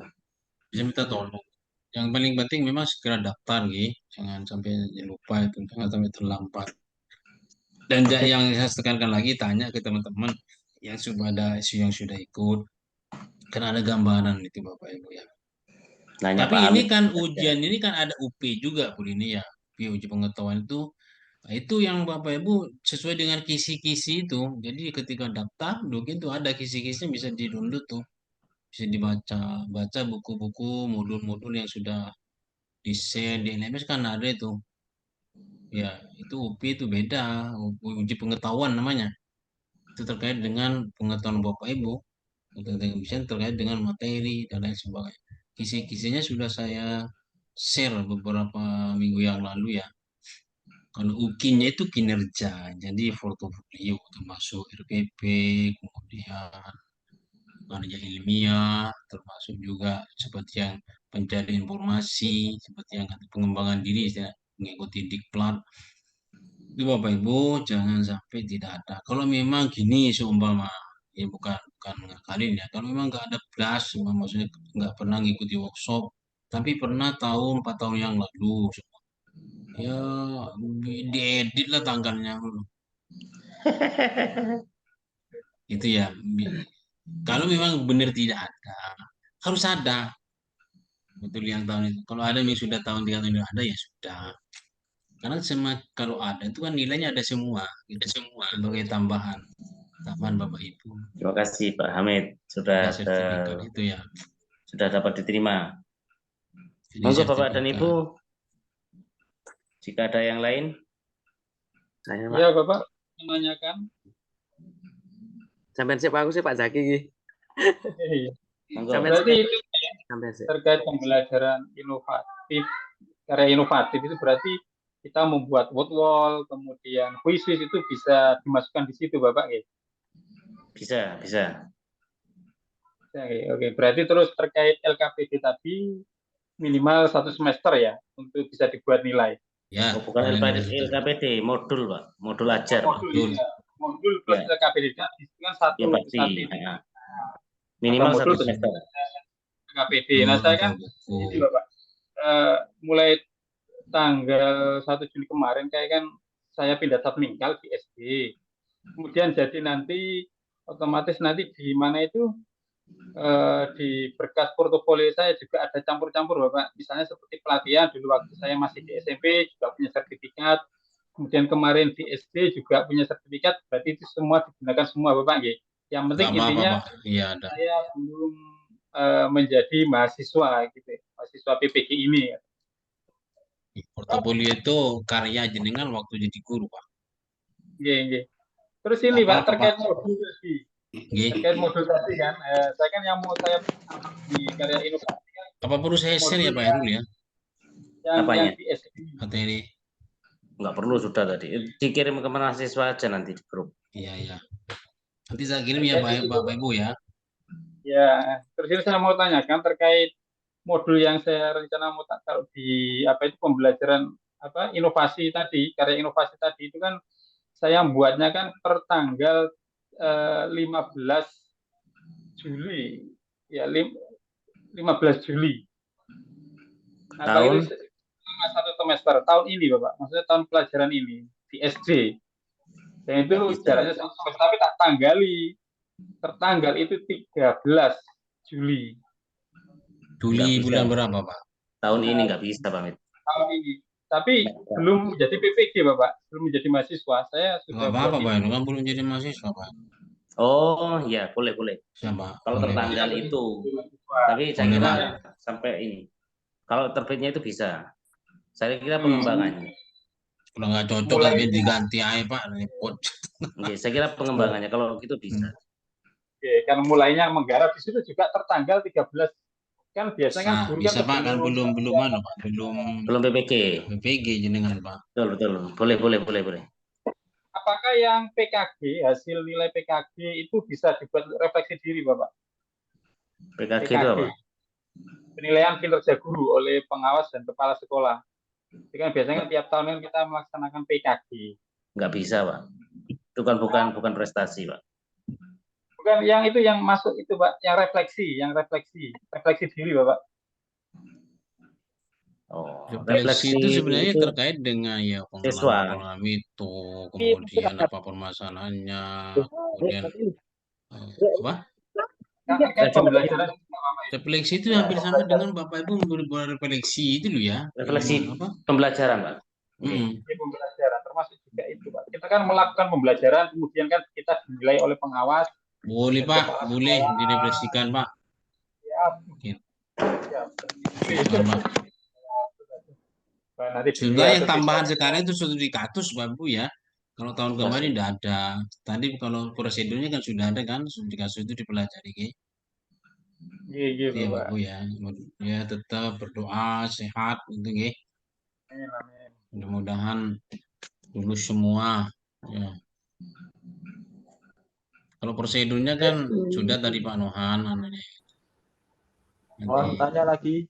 Bisa minta tolong. Yang paling penting memang segera daftar gitu, jangan sampai lupa itu, jangan sampai terlambat. Dan yang saya tekankan lagi, tanya ke teman-teman yang sudah yang sudah ikut, karena ada gambaran itu Bapak Ibu ya. Tapi ini kan ujian ini kan ada UP juga Bu ini ya, uji pengetahuan itu yang Bapak Ibu sesuai dengan kisi-kisi itu. Jadi ketika daftar, itu ada kisi-kisinya bisa di-download tuh, bisa baca buku-buku modul-modul yang sudah di-share di LMS kan ada itu. Ya, itu UP itu beda, uji pengetahuan namanya. Itu terkait dengan pengetahuan Bapak Ibu, bisa terkait dengan materi dan lain sebagainya. Kisi-kisinya sudah saya share beberapa minggu yang lalu ya. Kalau UKIN-nya itu kinerja, jadi portofolio termasuk RPP, kemudian kerja ilmiah, termasuk juga seperti yang pencari informasi, seperti yang pengembangan diri, ya, mengikuti diklat. Itu Bapak Ibu jangan sampai tidak ada. Kalau memang gini seumpama, ya bukan ngakalin ya. Kalau memang nggak ada kelas, maksudnya nggak pernah ngikuti workshop, tapi pernah 4 tahun yang lalu, ya diedit lah tanggalnya. Itu ya Kalau memang benar tidak ada, harus ada. Betul yang tahun itu. Kalau ada yang sudah tahun 3 tahun itu ada ya sudah. Karena kalau ada itu kan nilainya ada semua, gitu. Sebagai tambahan Bapak Ibu.
Terima kasih Pak Hamid
Ada sertifikat itu ya.
sudah dapat diterima.
Jadi
Monggo Bapak dan
sertifikat.
Ibu, jika ada yang lain.
Saya
Ya Bapak menanyakan.
sampai sih Pak, aku sih Pak Zaki.
Iya.
Monggo.
Berarti itu
Sampai sih.
terkait pembelajaran inovatif, karya inovatif itu berarti kita membuat word wall, kemudian quizzes itu bisa dimasukkan di situ Bapak ya?
Bisa.
Oke. Berarti terus terkait LKPD tadi minimal 1 semester ya untuk bisa dibuat nilai.
Ya,
bukan LKPD, modul Pak, modul ajar.
Modul plus LKPD itu kan satu.
Minimal 1 semester.
LKPD. Nah saya kan ini Bapak, mulai tanggal 1 Juni kemarin kayak kan saya pindah submingkal di SD. Kemudian jadi nanti otomatis nanti di mana itu di berkas portofolio saya juga ada campur-campur Bapak. Misalnya seperti pelatihan dulu waktu saya masih di SMP juga punya sertifikat. Kemudian kemarin di SD juga punya sertifikat. Berarti itu semua digunakan semua Bapak ya. Yang penting intinya saya belum menjadi mahasiswa gitu, mahasiswa PPG ini.
Portofolio itu karya jenengan waktu jadi guru, Pak.
Iya. Terus ini Pak, terkait modul tadi. Terkait modul tadi kan, saya kan yang mau saya di karya inovasi kan.
Apa perlu saya share ya Pak Herul ya?
Yang di SD.
Materi.
Enggak perlu, sudah tadi. Dikirim ke mahasiswa aja nanti di grup.
Iya. Nanti saya kirim ya Bapak Ibu ya.
Ya, terus ini saya mau tanyakan terkait modul yang saya rencana mau taruh di pembelajaran inovasi tadi, karya inovasi tadi itu kan saya buatnya kan per tanggal 15 Juli. Ya, 15 Juli. Nah, tahun satu semester tahun ini Bapak, maksudnya tahun pelajaran ini di SD. Dan itu jaraknya 1 semester, tapi tak tanggali. Tertanggal itu 13 Juli.
Juli bulan berapa Pak?
Tahun ini nggak bisa Pak.
Tahun ini. Tapi belum menjadi PPG Bapak, belum menjadi mahasiswa. Saya sudah
apa Pak, kan belum jadi mahasiswa Pak.
Oh ya, boleh.
Siapa?
Kalau tertanggal itu. Tapi saya kira sampai ini. Kalau terbitnya itu bisa. Saya kira pengembangannya.
Kalau nggak cocok kan diganti aja Pak, repot.
Saya kira pengembangannya kalau gitu bisa.
Oke, kan mulainya menggarap di situ juga tertanggal 13 kan biasanya kan guru
bisa Pak, kan belum Pak, belum PPG jenengan Pak.
Betul. Boleh.
Apakah yang PKG, hasil nilai PKG itu bisa dibuat refleksi diri Bapak?
PKG itu apa?
Penilaian kinerja guru oleh pengawas dan kepala sekolah. Jadi kan biasanya tiap tahun kan kita melaksanakan PKG.
Nggak bisa Pak. Itu kan bukan prestasi Pak.
Bukan yang itu yang masuk itu Pak, yang refleksi diri Bapak.
Refleksi itu sebenarnya terkait dengan ya pengalaman itu, kemudian apa permasalahannya, kemudian apa? Refleksi itu hampir sama dengan Bapak Ibu berefleksi itu loh ya.
Refleksi pembelajaran Pak.
Pembelajaran termasuk juga itu Pak. Kita kan melakukan pembelajaran, kemudian kan kita dinilai oleh pengawas.
Boleh Pak, boleh direfleksikan Pak.
Siap.
Sudah yang tambahan sekarang itu studikatus Bapak Ibu ya. Kalau tahun kemarin tidak ada. Tadi kalau prosedurnya kan sudah ada kan, studikatus itu dipelajari.
Iya
Bapak Ibu ya. Ya tetap berdoa sehat gitu nggih. Mudah-mudahan lulus semua ya. Kalau prosedurnya kan sudah dari Pak Nohan.
Mohon tanya lagi,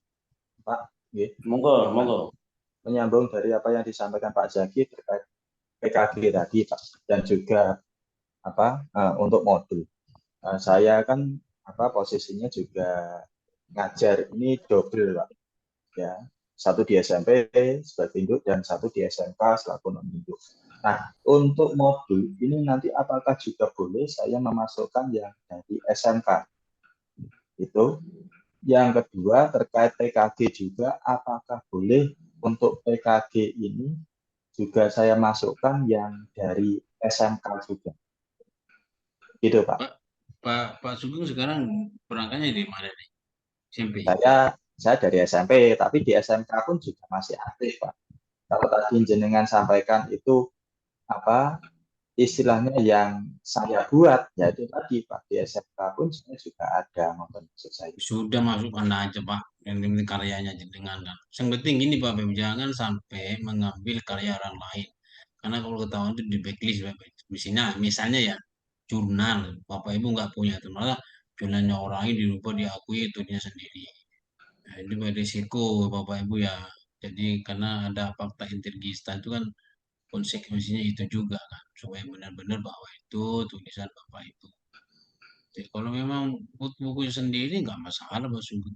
Pak.
Monggo.
Menyambung dari apa yang disampaikan Pak Zaki terkait PKG tadi, Pak, dan juga untuk modul. Saya kan posisinya juga ngajar ini double, Pak. Ya, satu di SMP sebagai induk dan satu di SMK selaku non induk. Nah, untuk modul ini nanti apakah juga boleh saya memasukkan yang dari SMK? Itu. Yang kedua, terkait PKG juga, apakah boleh untuk PKG ini juga saya masukkan yang dari SMK juga? Gitu, Pak.
Pak Sugeng sekarang berangkatnya di mana nih? SMP.
Saya dari SMP, tapi di SMK pun juga masih aktif, Pak. Kalau tadi jenengan sampaikan itu apa istilahnya yang saya buat, ya itu tadi Pak, di SMK pun saya juga ada, maksud saya.
Sudah masukkan aja Pak, yang penting karyanya jenengan kan. Yang penting ini Pak, jangan sampai mengambil karya orang lain. Karena kalau ketahuan itu di backlist Bapak. Misalnya ya jurnal, Bapak Ibu nggak punya itu malah jurnalnya orang lain dirubah diakui itunya sendiri. Nah, itu berisiko Bapak Ibu ya. Jadi karena ada fakta integritas itu kan konsekuensinya itu juga kan, supaya benar-benar bahwa itu tulisan Bapak Ibu. Jadi, kalau memang buku sendiri nggak masalah Mas Sugeng.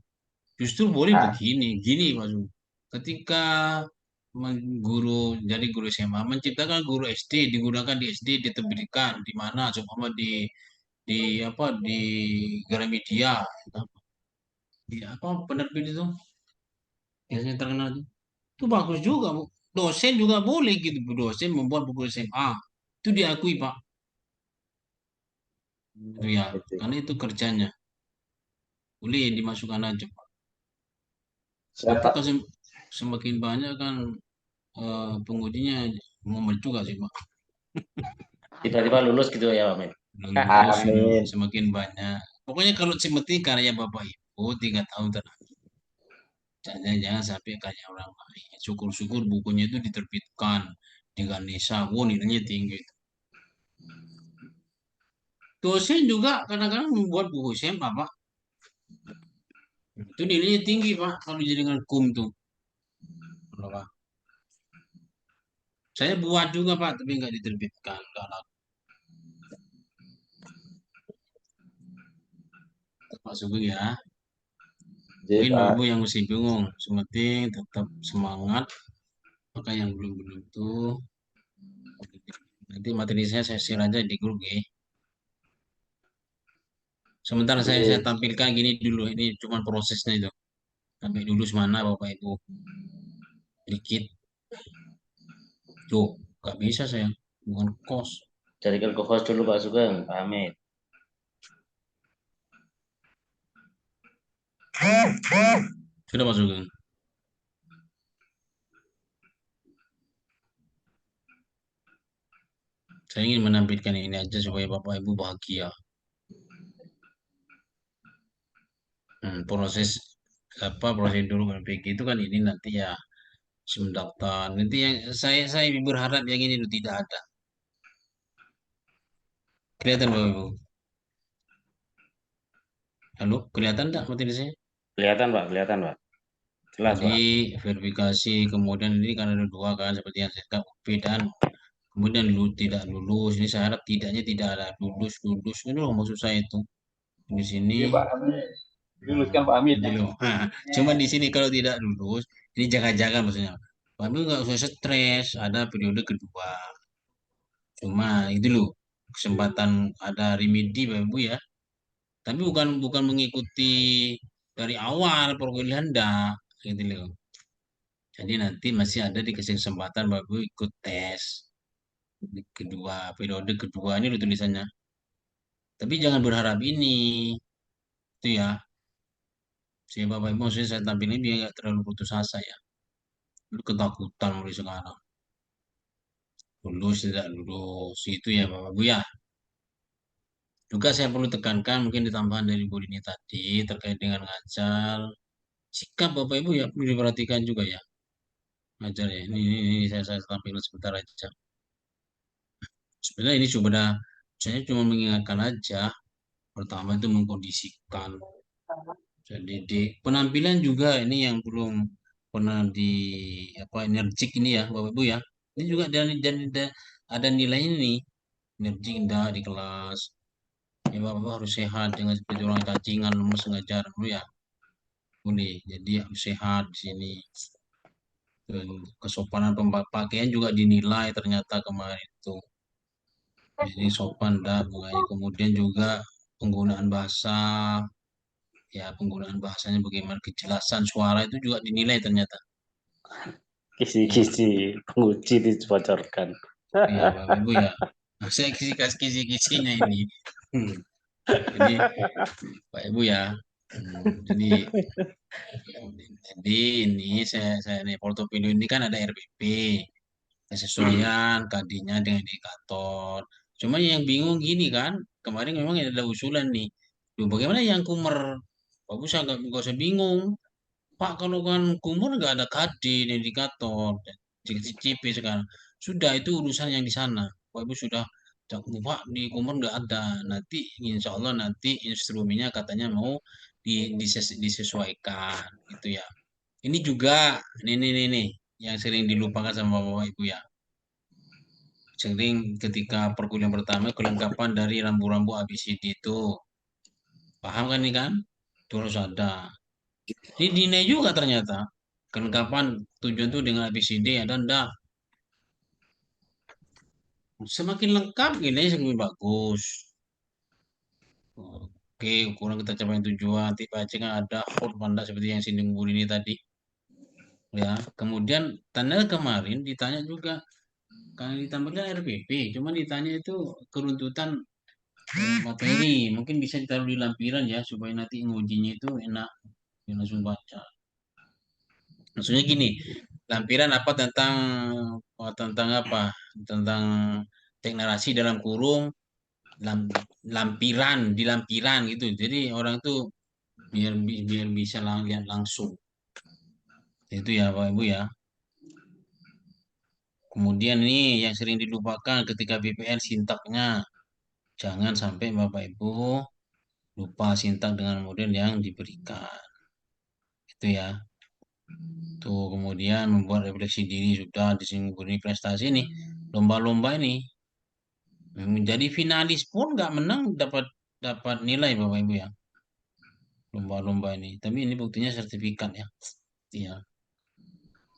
Justru boleh begini, gini Mas Sugeng. Ketika guru jadi guru SMA menciptakan guru SD digunakan di SD diterbitkan di mana coba di apa di Gramedia di apa penerbit itu biasanya terkenal itu bagus juga Bu. Dosen juga boleh gitu Bu. Dosen membuat buku SMA itu diakui Pak itu ya karena itu kerjanya boleh dimasukkan aja Pak. Tapi kalau semakin banyak kan pengujinya mumet juga sih Pak.
Tiba-tiba lulus gitu ya Pak Min.
Lulus semakin banyak. Pokoknya kalau seperti karya Bapak Ibu 3 tahun terakhir. Jangan sampai karya orang lain. Syukur-syukur bukunya itu diterbitkan di Ganesha. Wow, nilainya tinggi. Dosen juga kadang-kadang membuat buku SMA Pak. Itu nilainya tinggi Pak kalau jaringan kum tuh. Pak. Saya buat juga Pak, tapi nggak diterbitkan. Nggak laku. Pak Sugeng ya. Mungkin Ibu yang masih bingung, sementing tetap semangat. Maka yang belum tuh nanti materi saya share aja di grup ya. Sementara saya tampilkan gini dulu, ini cuma prosesnya itu. Sampai lulus mana Bapak Ibu? Dikit. Tuh, nggak bisa saya, bukan kos.
Carikan ke host dulu Pak Sugeng, Pak Hamid.
Sudah Pak Sugeng. Saya ingin menampilkan ini aja supaya Bapak Ibu bahagia. Proses prosedur BPK itu kan ini nanti ya mendaftar. Nanti yang saya berharap yang ini tidak ada. Kelihatan Bapak Ibu? Halo, kelihatan enggak materi saya?
Kelihatan Pak, kelihatan Pak. Jelas
Jadi
Pak.
verifikasi kemudian ini kan ada 2 kan seperti yang saya UP dan kemudian tidak lulus. Ini saya harap tidak ada lulus ini loh maksud saya itu di sini.
Iya, Pak Hamid. Diluluskan Pak Hamid.
Cuma di sini kalau tidak lulus ini jaga-jaga maksudnya. Pak Hamid nggak usah stres, ada periode kedua. Cuma itu loh kesempatan ada remedi Bapak Ibu ya. Tapi bukan mengikuti dari awal perkuliahan enggak gitu loh. Jadi nanti masih ada dikasih kesempatan Bapak Ibu ikut tes periode kedua ini tulisannya. Tapi jangan berharap ini itu ya. Sehingga Bapak Ibu maksudnya saya tampilin biar nggak terlalu putus asa ya. Lu ketakutan mulai sekarang. Lulus tidak lulus itu ya Bapak Ibu ya. Juga saya perlu tekankan mungkin ditambahan dari Bu Dini tadi terkait dengan ngajar. Sikap Bapak Ibu ya perlu diperhatikan juga ya. Ngajar ya. Ini saya tampilkan sebentar aja. Sebenarnya ini saya cuma mengingatkan aja. Pertama itu mengkondisikan. Jadi di penampilan juga ini yang belum pernah energik ini ya Bapak Ibu ya. Ini juga ada nilai ini energik indah di kelas. Ya Bapak Ibu harus sehat, jangan seperti orang cacingan lemes ngajar dulu ya. Boleh. Jadi harus sehat di sini. Kesopanan pakaian juga dinilai ternyata kemarin itu. Jadi sopan dah pokoknya. Kemudian juga penggunaan bahasa, ya penggunaan bahasanya bagaimana, kejelasan suara itu juga dinilai ternyata.
Kisi-kisi penguji dibocorkan.
Iya, Bapak Ibu ya. Nah, saya kisi-kisinya ini. Jadi, Pak Ibu ya. Jadi ini saya nih portofolio ini kan ada RPP, kesesuaian KD-nya dengan indikator. Cuma yang bingung gini kan, kemarin memang ada usulan nih. Duh, bagaimana yang kumer? Pak Bu saya nggak usah bingung. Pak, kalau kan kumur nggak ada KD dan indikator, CCP sekarang. Sudah itu urusan yang di sana. Pak Ibu sudah, Pak di kumur nggak ada. Nanti insya Allah nanti instrumennya katanya mau disesuaikan gitu ya. Ini juga nih yang sering dilupakan sama Bapak Ibu ya. Sering ketika perkuliahan pertama kelengkapan dari rambu-rambu ABCD itu. Paham kan nih kan? Itu harus ada. Ini dinilai juga ternyata. Kelengkapan tujuan itu dengan ABCD ada enggak? Semakin lengkap nilainya semakin bagus. Oke, kurang kita capai tujuan. Tiba-tiba kan ada hot panda seperti yang singgung Bu ini tadi. Ya, kemudian tanda kemarin ditanya juga kalau ditambahkan RPP, cuma ditanya itu keruntutan materi, mungkin bisa ditaruh di lampiran ya supaya nanti ngujinya itu enak langsung baca. Maksudnya gini, lampiran apa tentang apa? Tentang teknologi dalam kurung lampiran di lampiran gitu. Jadi orang tuh biar bisa lihat langsung. Itu ya Pak Ibu ya. Kemudian ini yang sering dilupakan ketika BPL sintaknya. Jangan sampai Bapak Ibu lupa sintak dengan model yang diberikan. Itu ya. Tuh kemudian membuat refleksi diri sudah disinggung prestasi nih. Lomba-lomba ini menjadi finalis pun nggak menang dapat nilai Bapak Ibu ya. Lomba-lomba ini. Tapi ini buktinya sertifikat ya. Iya.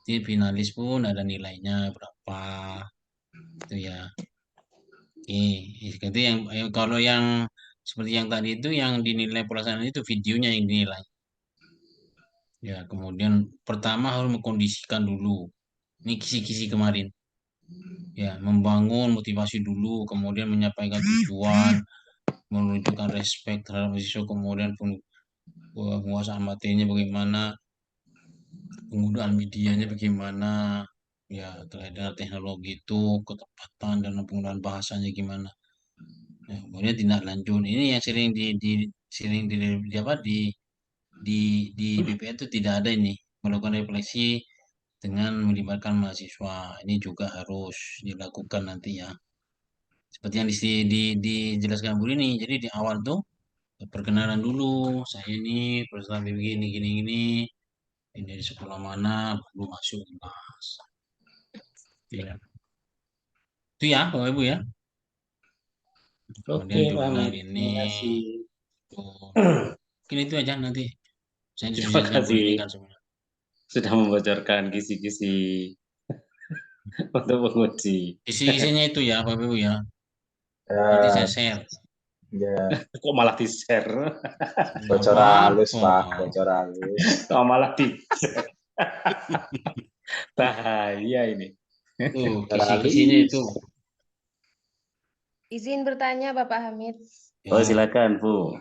Jadi finalis pun ada nilainya berapa. Itu ya. Oke, itu yang kalau yang seperti yang tadi itu yang dinilai pelaksanaan itu videonya yang dinilai. Ya, kemudian pertama harus mengkondisikan dulu. Ini kisi-kisi kemarin. Ya, membangun motivasi dulu, kemudian menyampaikan tujuan, menunjukkan respect terhadap siswa, kemudian penguasaan materinya bagaimana, penggunaan medianya bagaimana, ya terkait dengan teknologi itu, ketepatan dan penggunaan bahasanya gimana. Ya, kemudian tindak lanjut ini yang sering di BPN itu tidak ada ini melakukan refleksi dengan melibatkan mahasiswa. Ini juga harus dilakukan nanti ya. Seperti yang dijelaskan Bu ini. Jadi di awal tuh perkenalan dulu. Saya ini peserta begini gini. Ini dari sekolah mana, belum masuk kelas. Ya. Itu ya Bapak Ibu ya.
Oke, Pak Hamid.
Ini
Terima kasih.
Mungkin itu aja nanti. Saya
Terima kasih
semua.
sudah membocorkan kisi-kisi untuk menguji.
Kisi-kisinya itu ya Bapak Ibu ya. Nanti saya share.
Ya.
Kok malah di-share?
Bocor halus, Pak. Bocor halus.
Kok malah di-share? Bahaya ini.
Kisi-kisinya itu.
Izin bertanya Bapak Hamid.
Oh, silakan, Bu.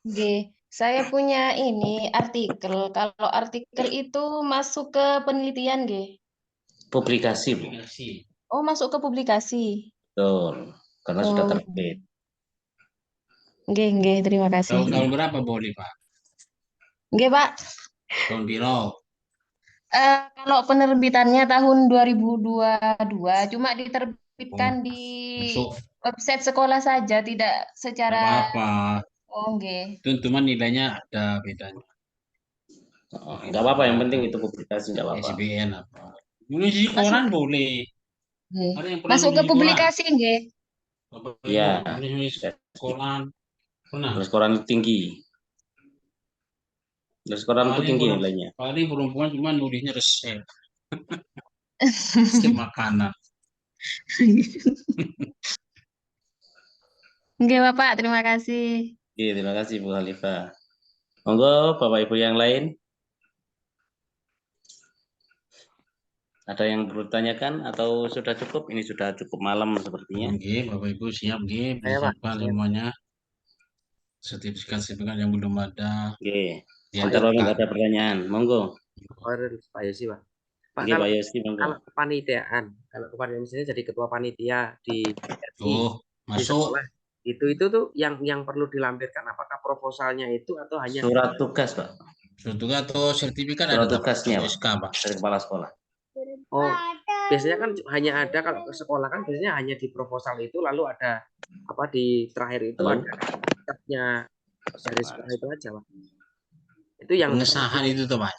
Oke, saya punya ini artikel. Kalau artikel itu masuk ke penelitian, G.
Publikasi, Bu.
Oh, masuk ke publikasi.
Betul, karena sudah terbit.
Nggih, terima kasih.
Tahun berapa boleh, Pak?
Nggih, Pak.
Tahun piro?
Kalau penerbitannya tahun 2022, cuma diterbitkan di website sekolah saja, tidak secara...
apa-apa.
Oh, nggih.
Cuman nilainya ada bedanya.
Oh, nggak apa-apa, yang penting itu publikasi, nggak apa-apa.
SBN apa. Nulis di koran boleh.
Masuk ke publikasi, nggih.
Iya.
Nulis koran.
Nulis koran tinggi. Nulis koran itu tinggi nilainya.
Paling perempuan cuma nulisnya resep. skip makanan.
Oke, Bapak, terima kasih.
Oke, terima kasih Bu Khalifah. Monggo Bapak Ibu yang lain. Ada yang perlu ditanyakan atau sudah cukup? Ini sudah cukup malam sepertinya.
Oke, Bapak Ibu siap,
Saya Pak,
disiapkan
saya
semuanya. Sertifikat-sertifikat yang belum ada.
Oke.
Ya,
Sebentar lagi
Kak.
ada pertanyaan. Monggo.
Pak Yosi Pak. Pak,
Oke,
kalau
Pak Yosi, monggo.
kepanitiaan, kalau kepanitiaan misalnya jadi ketua panitia di RI,
Oh,
di
masuk.
sekolah, itu tuh yang perlu dilampirkan apakah proposalnya itu atau hanya
Surat tugas, Pak.
Surat tugas atau sertifikat
Surat
ada, Pak?
tugasnya,
Atau
Pak.
SK, Pak?
Dari kepala sekolah.
Oh, biasanya kan hanya ada kalau ke sekolah kan biasanya hanya di proposal itu lalu ada apa di terakhir itu
Halo?
ada catnya dari sekolah itu aja, Pak. Itu yang
Pengesahan itu tuh, Pak.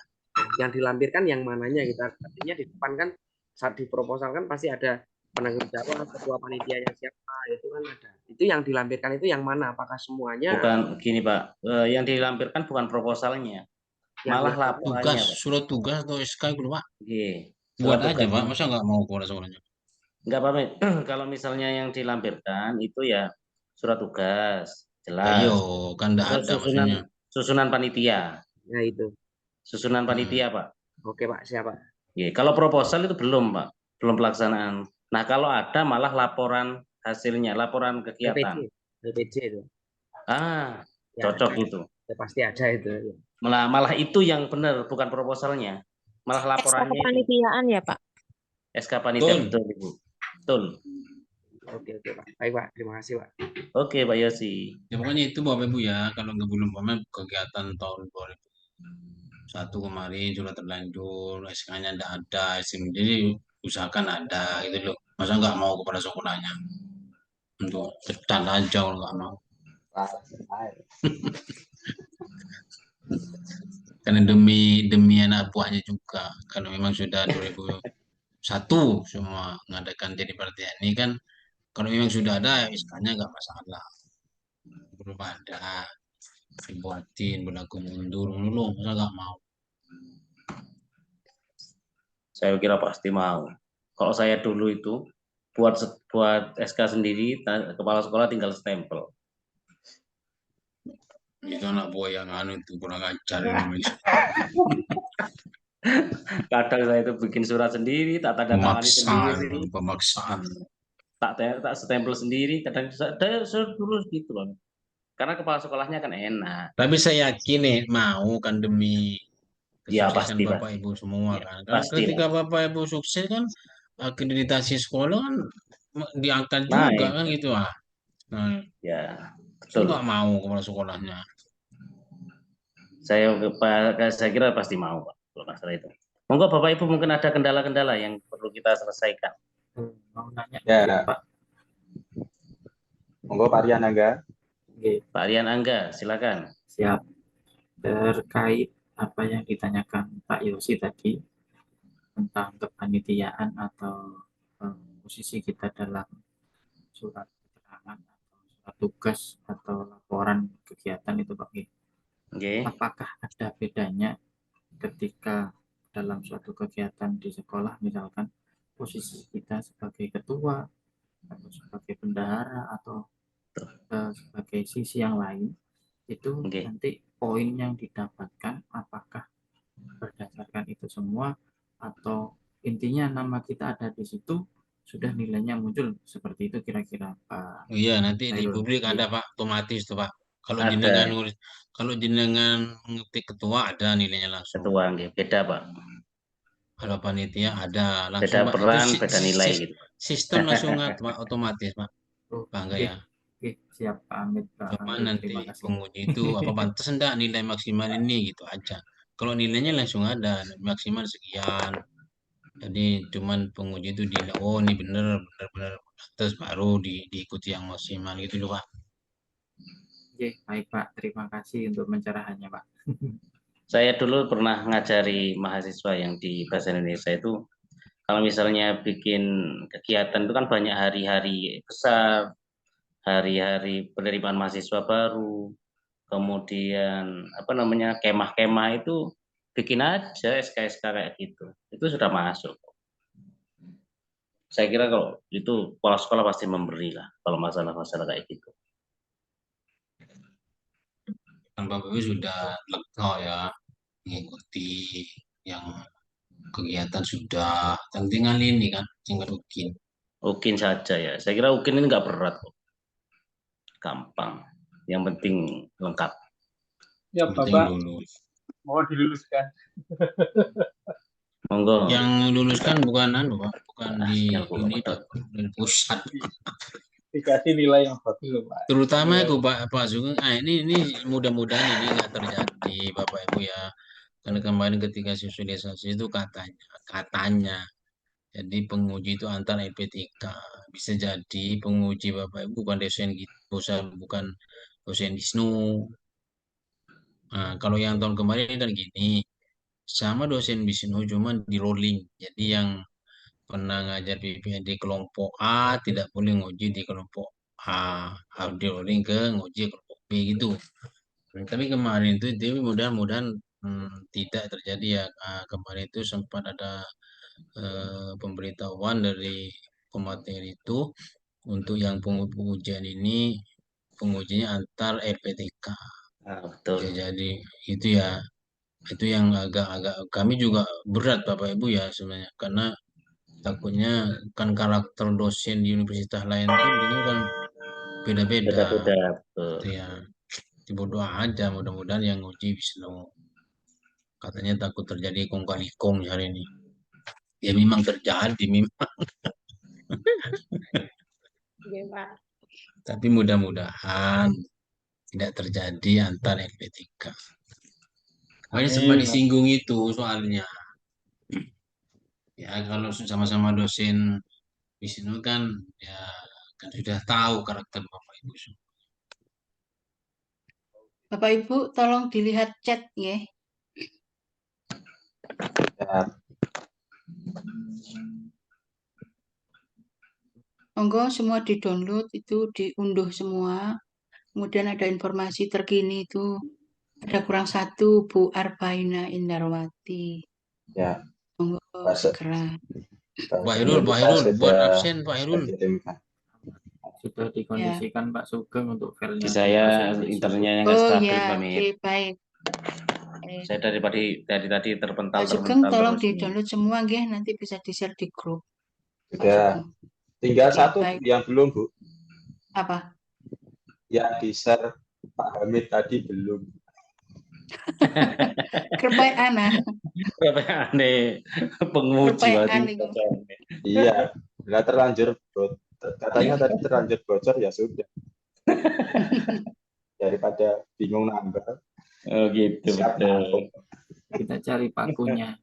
yang dilampirkan yang mananya kita artinya di depan kan saat di proposal kan pasti ada penanggung jawab ketua panitianya siapa itu kan ada. Itu yang dilampirkan itu yang mana? Apakah semuanya?
Bukan gini, Pak. Yang dilampirkan bukan proposalnya. Malah laporannya,
Tugas,
Pak.
surat tugas atau SK itu, Pak.
Oke.
Buat
Surat
aja,
tugas.
Pak. Masa nggak mau kepala sekolahnya?
Enggak apa-apa. Kalau misalnya yang dilampirkan itu ya surat tugas, jelas.
Ayo, kan nggak
Terus
ada maksudnya.
susunan panitia.
Ya itu.
Susunan panitia, Pak.
Oke, Pak, siapa?
Ya, kalau proposal itu belum, Pak. Belum pelaksanaan. Nah, kalau ada malah laporan hasilnya, laporan kegiatan.
LPJ itu.
Ah,
Ya,
cocok itu.
Ya, pasti ada itu.
Malah itu yang benar, bukan proposalnya. Malah laporannya
SK kepanitiaan ya, Pak?
SK panitia, betul, Ibu. Betul.
Oke, Pak. Baik, Pak. Terima kasih, Pak.
Oke, Pak Yosi.
Ya pokoknya itu Bapak Ibu ya, kalau nggak belum paham kegiatan tahun 2001 kemarin sudah terlanjur, SK-nya tidak ada, jadi usahakan ada gitu loh. Masa nggak mau kepada sekolahnya untuk pecat aja kalau nggak mau. Karena demi anak buahnya juga. Kalau memang sudah 2001 semua mengadakan jadi partai ini kan, kalau memang sudah ada SK-nya nggak masalah. Belum ada dibuatin berlaku mundur dulu, masa nggak mau.
Saya kira pasti mau. Kalau saya dulu itu buat SK sendiri, kepala sekolah tinggal stempel.
Itu anak buah yang itu kurang ajar.
Kadang saya itu bikin surat sendiri, tak tanda tangan sendiri.
Pemaksaan.
Tak stempel sendiri, kadang saya dulu gitu loh. Karena kepala sekolahnya kan enak.
Tapi saya yakin nih mau kan demi
ya,
kesuksesan
pasti,
Bapak
Pak.
Ibu semua
Ya,
kan. Karena
pasti,
ketika
Pak.
Bapak Ibu sukses kan akreditasi sekolah kan diangkat juga kan gitu ah. Nah,
ya,
betul. Nggak mau kepala sekolahnya.
Saya kira pasti mau, Pak, kalau masalah itu. Monggo Bapak Ibu mungkin ada kendala-kendala yang perlu kita selesaikan.
Mau nanya ya, Pak. Monggo Pak Rian Angga.
Oke. Pak Rian Angga, silakan.
Siap. Terkait apa yang ditanyakan Pak Yosi tadi tentang kepanitiaan atau posisi kita dalam surat keterangan atau surat tugas atau laporan kegiatan itu Pak. Apakah ada bedanya ketika dalam suatu kegiatan di sekolah misalkan posisi kita sebagai ketua atau sebagai bendahara atau sebagai sisi yang lain itu nanti poin yang didapatkan apakah berdasarkan itu semua atau intinya nama kita ada di situ sudah nilainya muncul seperti itu kira-kira Pak.
Iya nanti di publik ada Pak otomatis tuh Pak. Kalau jenengan ngetik ketua ada nilainya langsung.
Ketua beda Pak.
Kalau panitia ada langsung
beda
Pak.
peran,
itu
beda nilai gitu.
Sistem langsung otomatis Pak. Bangga ya.
Siap Pak Amit.
Cuma nanti penguji itu apa pantas enggak nilai maksimal ini gitu aja. Kalau nilainya langsung ada maksimal sekian. Jadi cuman penguji itu dinilai oh ini benar pantas baru diikuti yang maksimal gitu loh Pak.
Oke, baik Pak. Terima kasih untuk pencerahannya Pak.
Saya dulu pernah ngajari mahasiswa yang di Bahasa Indonesia itu kalau misalnya bikin kegiatan itu kan banyak hari-hari besar, hari-hari penerimaan mahasiswa baru, kemudian kemah-kemah itu bikin aja SK-SK kayak gitu. Itu sudah masuk. Saya kira kalau itu kepala sekolah pasti memberi lah kalau masalah-masalah kayak gitu.
Kan Bapak Ibu sudah lega ya mengikuti yang kegiatan sudah, tinggal ini kan, tinggal UKIN.
UKIN saja ya. Saya kira UKIN ini nggak berat kok. Gampang. Yang penting lengkap.
Ya
Yang penting
Bapak
lulus.
mau diluluskan.
Monggo.
Yang lulus kan bukan Pak, bukan di
sial, gua
ini
nggak
di pusat.
Dikasih nilai yang bagus loh Pak.
Terutama
Nilai.
itu Pak Sugeng. Ini mudah-mudahan ini nggak terjadi Bapak Ibu ya. Karena kemarin ketika sosialisasi itu katanya jadi penguji itu antar LP3. Bisa jadi penguji Bapak Ibu bukan dosen gitu, bukan dosen Wisnu. Nah, kalau yang tahun kemarin kan gini, sama dosen Wisnu cuman di rolling. Jadi yang pernah ngajar PPN di kelompok A tidak boleh nguji di kelompok A, harus di rolling ke nguji kelompok B gitu. Tapi kemarin itu mudah-mudahan tidak terjadi ya. Kemarin itu sempat ada pemberitahuan dari pemateri itu untuk yang pengujian ini pengujinya antar LPTK.
betul.
Jadi itu ya, itu yang agak kami juga berat Bapak Ibu ya sebenarnya, karena takutnya kan karakter dosen di universitas lain itu dulu kan beda-beda.
Beda-beda.
Itu ya, bodoh aja, mudah-mudahan yang uji Wisnu. Katanya takut terjadi kong kali kong hari ini. Ya memang terjadi memang.
Iya, Pak.
Tapi mudah-mudahan tidak terjadi antar LP3. Kemarin sempat disinggung itu soalnya. Ya kalau sama-sama dosen Wisnu kan ya kan sudah tahu karakter Bapak Ibu.
Bapak Ibu, tolong dilihat chat ya.
Ya,
Monggo semua di-download itu, diunduh semua. Kemudian ada informasi terkini itu. Ada kurang satu, Bu Arbaina Indarwati.
ya.
Monggo segera.
Pak Irul buat absen Pak Irul.
Sudah dikondisikan Pak Sugeng untuk filenya.
Di saya internya yang nggak
Oh
stabil,
ya,
Pak
oke,
Mir.
baik.
Saya dari tadi terpental
Pak Sugeng tolong
terus.
di-download semua nggih, nanti bisa di-share di grup.
Sudah. Tinggal
Oke,
satu
baik.
yang belum, Bu.
Apa?
Yang di-share Pak Hamid tadi belum.
Kerpaian ah.
Kerpaian aneh penguji
Kerpaian
waktu
itu.
Iya, bila terlanjur katanya tadi terlanjur bocor ya sudah. Daripada bingung nambah.
Oh gitu, betul.
Kita cari pakunya.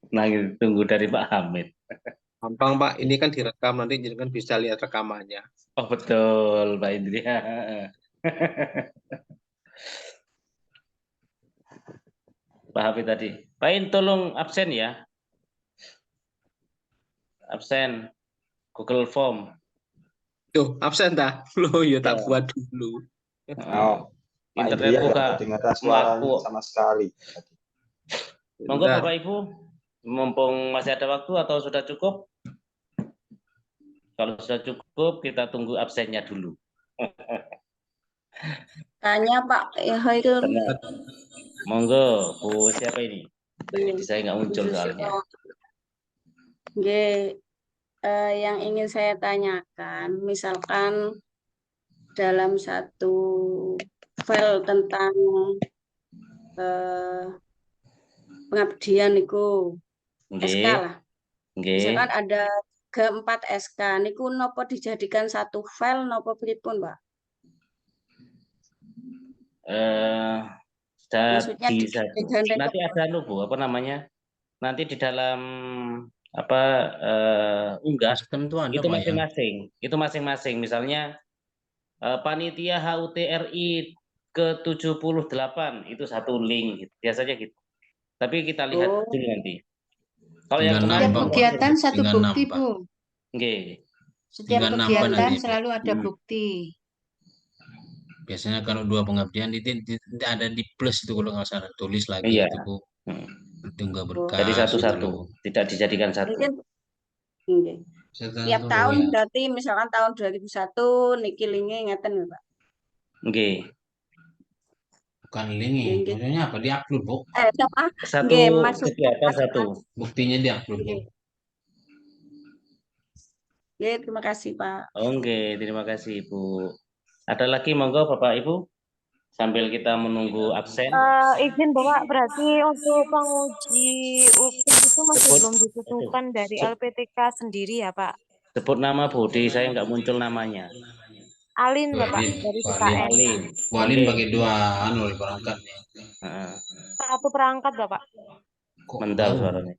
Nah, tunggu dari Pak Hamid.
Gampang Pak, ini kan direkam nanti jadi kan bisa lihat rekamannya.
Oh betul, Pak Indria. Pak Hamid tadi. Pak In, tolong absen ya. Absen Google Form.
Tuh, absen dah. Loh, ya tak buat dulu.
Oh, Pak
Internet
Indria
buka.
nggak dengar suaranya sama sekali.
Monggo Bapak Ibu, mumpung masih ada waktu atau sudah cukup? Kalau sudah cukup, kita tunggu absennya dulu.
Tanya Pak Hoirul.
Monggo, Bu siapa ini? Saya nggak muncul soalnya.
Yang ingin saya tanyakan, misalkan dalam satu file tentang pengabdian itu SK lah. Misalkan ada 4 SK niku nopo dijadikan satu file nopo pripun, Pak?
Maksudnya nanti ada Bu, apa namanya? Nanti di dalam unggah itu masing-masing. Itu masing-masing. Misalnya panitia HUT RI ke-78 itu satu link, biasanya gitu. Tapi kita lihat dulu nanti. Kalau yang
setiap kegiatan satu bukti, Bu.
Nggih.
Setiap kegiatan selalu ada bukti.
Biasanya kalau 2 pengabdian ada di plus itu kalau nggak salah. Tulis lagi
Iya.
itu Bu. Itu nggak
Jadi
berkas itu
satu-satu,
loh.
tidak dijadikan satu.
Mungkin tiap tahun
ya.
berarti misalkan tahun 2001 niki linge ngeten lho, Pak.
Nggih.
Bukan lingi,
Nggih.
maksudnya apa? Diupload, Bu.
Sama
Satu
nggih maksudnya
kegiatan satu.
Buktinya diupload, Bu.
Nggih, terima kasih, Pak.
Oke, terima kasih Ibu. Ada lagi monggo Bapak Ibu sambil kita menunggu absen.
Izin Bapak, berarti untuk penguji UKIN itu masih belum ditentukan dari LPTK sendiri ya Pak?
Sebut nama Bu, di saya nggak muncul namanya.
Alin Bapak, dari BKN.
Alin.
Alin pakai 2 perangkat nih.
Satu perangkat Bapak.
Mental suaranya.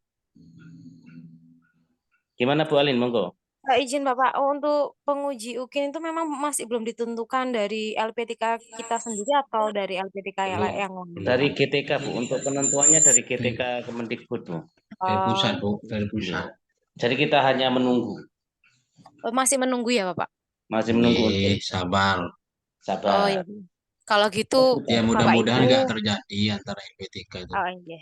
Gimana Bu Alin, monggo?
Izin Bapak, untuk penguji UKIN itu memang masih belum ditentukan dari LPTK kita sendiri atau dari LPTK yang lain?
Dari GTK Bu, untuk penentuannya dari GTK Kemendikbud Bu.
Dari pusat Bu, dari pusat.
Jadi kita hanya menunggu.
Masih menunggu ya Bapak?
Masih menunggu.
Sabar.
Sabar.
Oh iya. Kalau gitu
ya mudah-mudahan nggak terjadi antara LPTK itu.
Oh iya.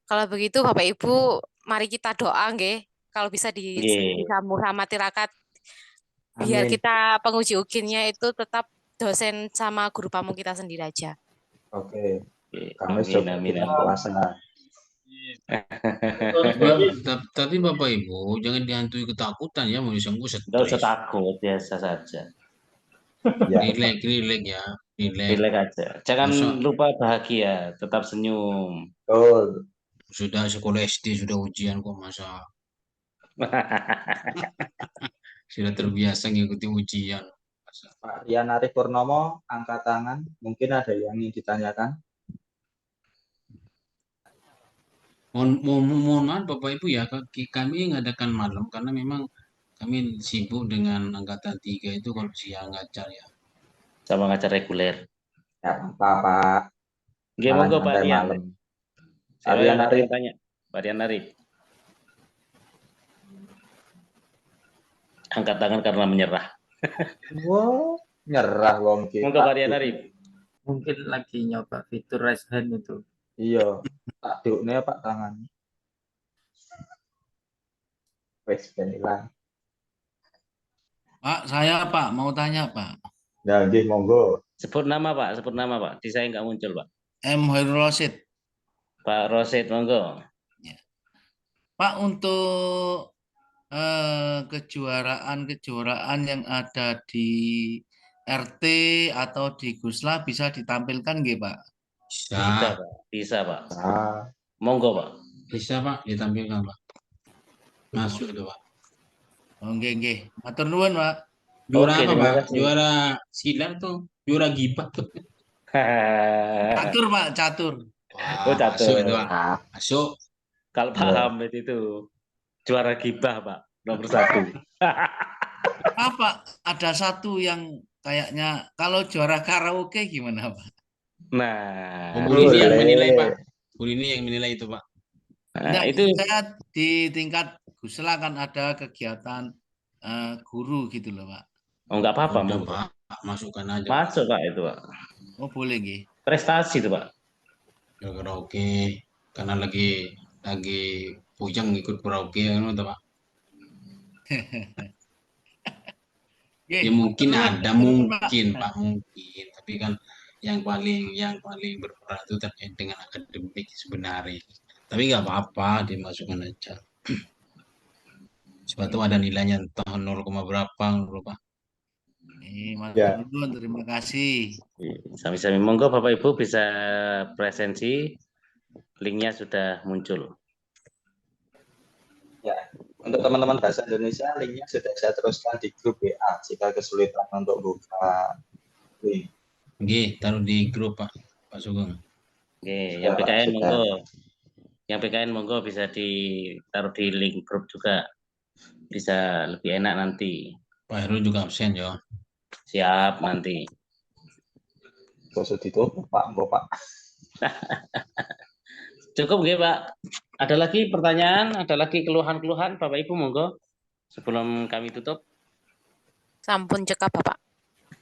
Kalau begitu Bapak Ibu, mari kita doa nggih. Kalau bisa disambung sama tirakat, biar kita penguji UKIN-nya itu tetap dosen sama guru pamong kita sendiri aja.
Oke. Kami coba puasa.
Tapi Bapak Ibu jangan dihantui ketakutan ya, mau disangkut stres.
Nggak usah takut, biasa saja.
Relax ya.
Relax aja. Jangan lupa bahagia, tetap senyum.
Oh.
Sudah sekolah SD sudah ujian kok masa. Sudah terbiasa ngikuti ujian.
Pak Rian Arif Purnomo, angkat tangan. Mungkin ada yang ingin ditanyakan.
Mohon maaf Bapak Ibu ya, kami mengadakan malam karena memang kami sibuk dengan angkatan 3 itu kalau siang ngajar ya.
Sama ngajar reguler.
Ya Pak.
Monggo Pak Rian.
Pak Rian Arif.
Tanya. Pak Rian Arif. Angkat tangan karena menyerah.
Wow, nyerah wong kita.
Monggo Pak Rian Arif.
Mungkin lagi nyoba fitur raise hand itu.
Iya, tak diukne Pak tangan. Wes hilang.
Pak, saya Pak mau tanya Pak.
Ya, nggih monggo.
Sebut nama Pak, sebut nama Pak. Di saya nggak muncul Pak.
M. Hoirul Rosid.
Pak Rosid, monggo.
Ya. Pak, untuk kejuaraan yang ada di RT atau di Gusla bisa ditampilkan nggih Pak?
Bisa Pak. Monggo Pak.
Bisa Pak, ditampilkan Pak. Masuk itu Pak.
Oh, nggih. Matur nuwun Pak.
Juara apa Pak? Juara silat tuh, juara gibah tuh.
Catur Pak, catur.
Oh, catur.
Masuk itu Pak. Masuk.
Kalau Pak Hamid itu juara gibah Pak, nomor 1.
Apa? Ada satu yang kayaknya kalau juara karaoke gimana Pak?
Nah,
Bu ini yang menilai Pak. Bu ini yang menilai itu Pak.
Nah, itu saya di tingkat Gusla kan ada kegiatan guru gitu loh Pak.
Oh nggak apa-apa
Pak. Masukkan aja.
Masuk Pak itu Pak.
Oh boleh nggih.
Prestasi itu Pak.
Karaoke karena lagi pujang ikut karaoke kan Pak. Ya mungkin ada Pak mungkin, tapi kan yang paling berperan itu terkait dengan akademik sebenarnya. Tapi nggak apa-apa dimasukkan aja. Sebab ada nilainya entah 0, berapa lupa.
Terima kasih.
Sami-sami monggo Bapak Ibu bisa presensi, linknya sudah muncul.
Ya, untuk teman-teman bahasa Indonesia, linknya sudah saya teruskan di grup WA jika kesulitan untuk buka link.
Oke, taruh di grup Pak Sugeng.
Oke, yang PKN monggo. Yang PKN monggo bisa ditaruh di link grup juga. Bisa lebih enak nanti.
Pak Heru juga absen ya.
Siap nanti.
Bosok ditutup Pak, Pak.
Cukup nggih Pak. Ada lagi pertanyaan? Ada lagi keluhan-keluhan Bapak Ibu monggo sebelum kami tutup.
Sampun cekap Bapak.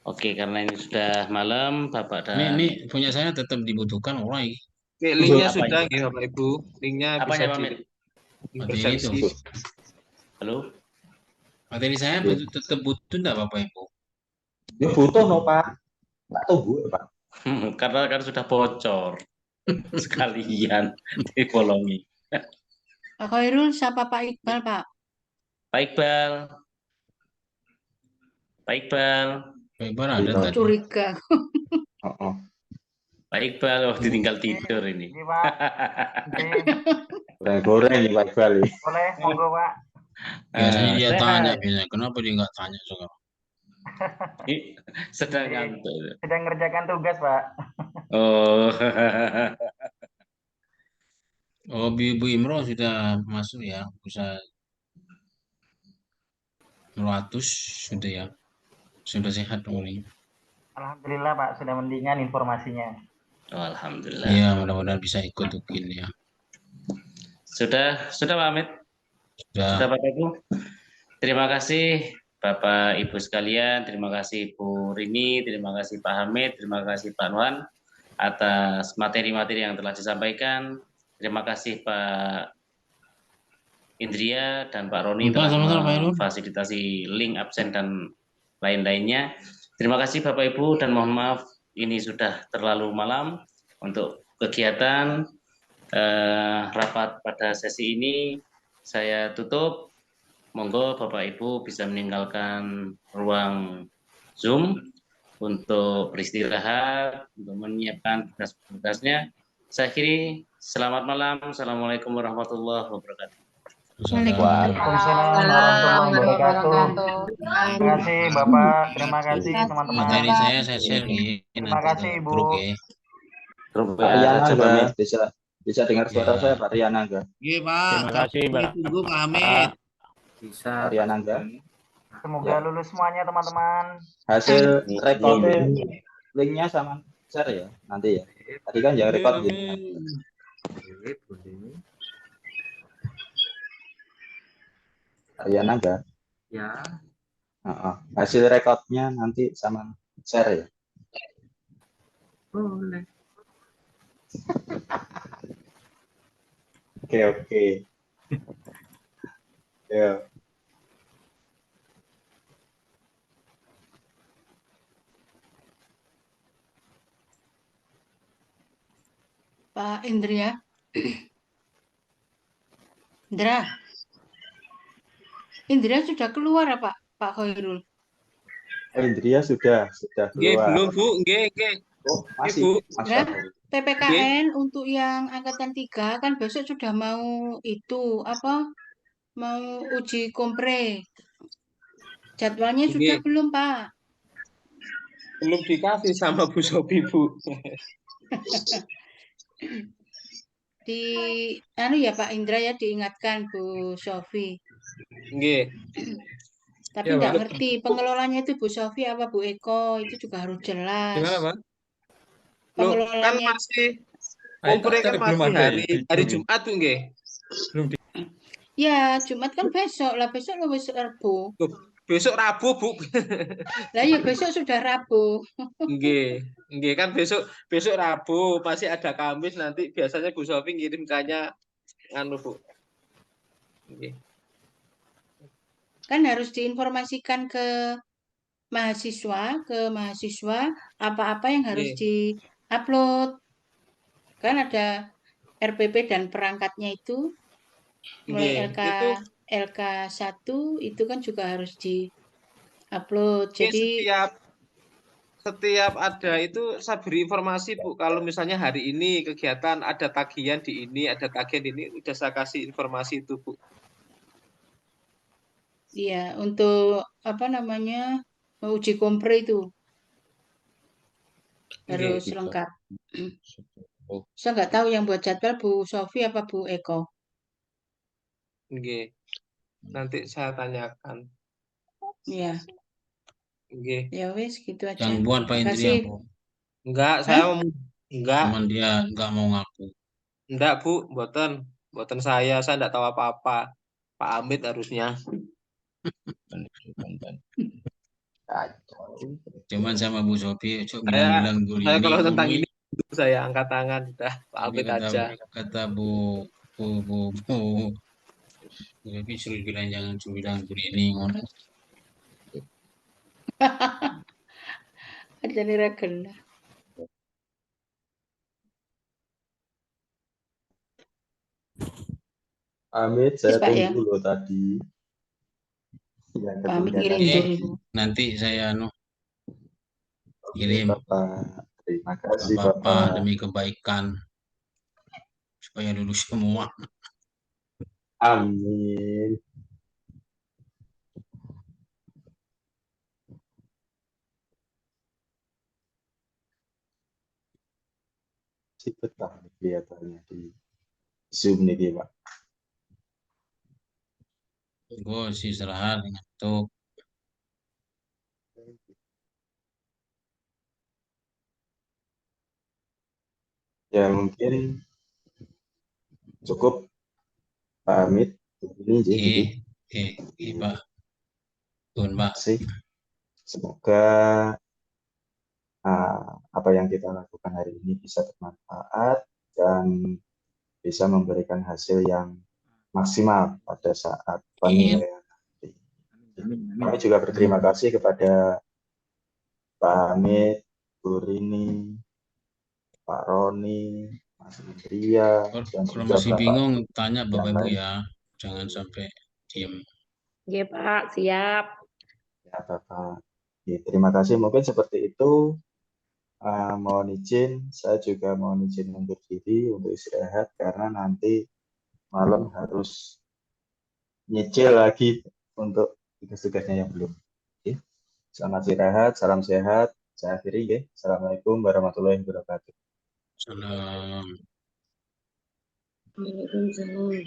Oke, karena ini sudah malam, Bapak dan
Ini punya saya tetap dibutuhkan orang ini.
Oke, linknya
Apanya?
sudah nggih, Bapak Ibu. Linknya bisa
Apanya, Pak Mit?
Materi itu.
persepsi.
Halo?
Materi saya tetap butuh enggak Bapak Ibu?
Ya butuh no Pak. Tak tunggu ya Pak.
Karena kan sudah bocor sekalian dibolongi.
Pak Khairul, siapa Pak Iqbal, Pak?
Pak Iqbal. Pak Iqbal.
Pak Iqbal ada tadi.
Curiga.
Pak Iqbal, ditinggal tidur ini.
Goreng-goreng nih Pak Iqbal.
Boleh, monggo Pak.
Biasanya dia tanya, biasanya kenapa dia nggak tanya sekarang?
Sedang ngantuk.
Sedang ngerjakan tugas, Pak.
Oh.
Oh, Bu Imro sudah masuk ya, bisa 200 sudah ya, sudah sehat ini.
Alhamdulillah Pak, sudah mendingan informasinya.
Oh, alhamdulillah.
Iya, mudah-mudahan bisa ikut UKIN ya.
Sudah Pak Amit? Sudah Bapak Ibu? Terima kasih Bapak Ibu sekalian, terima kasih Bu Rini, terima kasih Pak Hamid, terima kasih Pak Nuhan atas materi-materi yang telah disampaikan. Terima kasih Pak Indria dan Pak Roni telah memfasilitasi link absen dan lain-lainnya. Terima kasih Bapak Ibu dan mohon maaf ini sudah terlalu malam untuk kegiatan rapat pada sesi ini. Saya tutup. Monggo Bapak Ibu bisa meninggalkan ruang Zoom untuk beristirahat, untuk menyiapkan tugas-tugasnya. Saya akhiri, selamat malam. Assalamualaikum warahmatullahi wabarakatuh.
Waalaikumsalam warahmatullahi wabarakatuh. Terima kasih Bapak, terima kasih teman-teman.
Materi saya share nih.
Terima kasih Ibu.
Pak Riana bisa dengar suara saya Pak Riana enggak?
Iya Pak.
Terima kasih Pak.
Tunggu Pak Hamid.
Bisa. Pak Riana enggak?
Semoga lulus semuanya teman-teman.
Hasil rekodnya linknya sama share ya nanti ya. Tadi kan yang rekod gitu. Riana enggak?
Ya.
Hasil rekodnya nanti sama share ya.
Boleh.
Oke. Ya.
Pak Indria. Indra sudah keluar apa Pak Khairul?
Indria sudah keluar.
Belum Bu, nggih.
Oh, masih.
PPKN untuk yang angkatan 3 kan besok sudah mau itu mau uji kompre. Jadwalnya sudah belum Pak?
Belum dikasih sama Bu Sofi Bu.
Ya Pak Indra ya diingatkan Bu Sofi.
Nggih.
Tapi nggak ngerti pengelolanya itu Bu Sofi apa Bu Eko itu juga harus jelas.
Gimana Pak?
Pengelolanya
kan masih kompre kan masih hari Jumat tuh nggih.
Ya Jumat kan besok lah, besok lo besok Rabu.
Besok Rabu Bu.
Lah ya besok sudah Rabu.
Nggih kan besok Rabu pasti ada Kamis nanti biasanya Bu Sofi ngirimkannya Bu. Nggih.
Kan harus diinformasikan ke mahasiswa apa-apa yang harus di-upload. Kan ada RPP dan perangkatnya itu mulai LK1 itu kan juga harus di-upload. Jadi
setiap ada itu saya beri informasi Bu, kalau misalnya hari ini kegiatan ada tagihan di ini, ada tagihan di ini, udah saya kasih informasi itu Bu.
Iya, untuk uji kompre itu harus lengkap. Saya nggak tahu yang buat jadwal Bu Sofi apa Bu Eko.
Nggih. Nanti saya tanyakan.
Iya.
Nggih.
Ya wes gitu aja.
Yang buat Pak Indria, Bu.
Enggak, saya enggak.
Cuman dia enggak mau ngaku.
Enggak, Bu, mboten saya enggak tahu apa-apa. Pak Amit harusnya.
Kacau.
Cuman sama Bu Sofi, cok
Saya
bilang-bilang Bu
kalau
Rini
tentang
ngomongin.
ini saya angkat tangan udah
Tapi
pamit aja.
kata Bu Sofi suruh bilang jangan suruh bilang Bu Rini ngono.
Ada nira genah.
Amit, saya
Yes, Pak, ya.
tunggu loh tadi. Yang
Pamit
ketinggalan
ngirim
tadi.
dulu.
Nanti saya
Oke,
kirim
Bapak. Terima kasih,
Bapak
Bapak.
demi kebaikan supaya lulus semua.
Amin. Si betah nih kelihatannya di Zoom nih, Pak.
Gue sih istirahat ngantuk.
Ya mungkin cukup Pak Amit. Ini jadi
Pak. Tuhan, Pak.
Semoga apa yang kita lakukan hari ini bisa bermanfaat dan bisa memberikan hasil yang maksimal pada saat penilaian nanti. Kami juga berterima kasih kepada Pak Amit, Bu Rini, Pak Roni, Mas Indria, dan
Kalau
juga
masih
Bapak
bingung, tanya Bapak
yang
Ibu
lain.
ya. Jangan sampai diam.
Iya, Pak, siap.
Ya, Bapak. Ya, terima kasih. Mungkin seperti itu. Mohon izin, saya juga mohon izin undur diri untuk istirahat karena nanti malam harus nyicil lagi untuk tugas-tugasnya yang belum. Oke. Selamat istirahat, salam sehat. Saya akhiri ya. Assalamualaikum warahmatullahi wabarakatuh.
Salam.
Waalaikumsalam.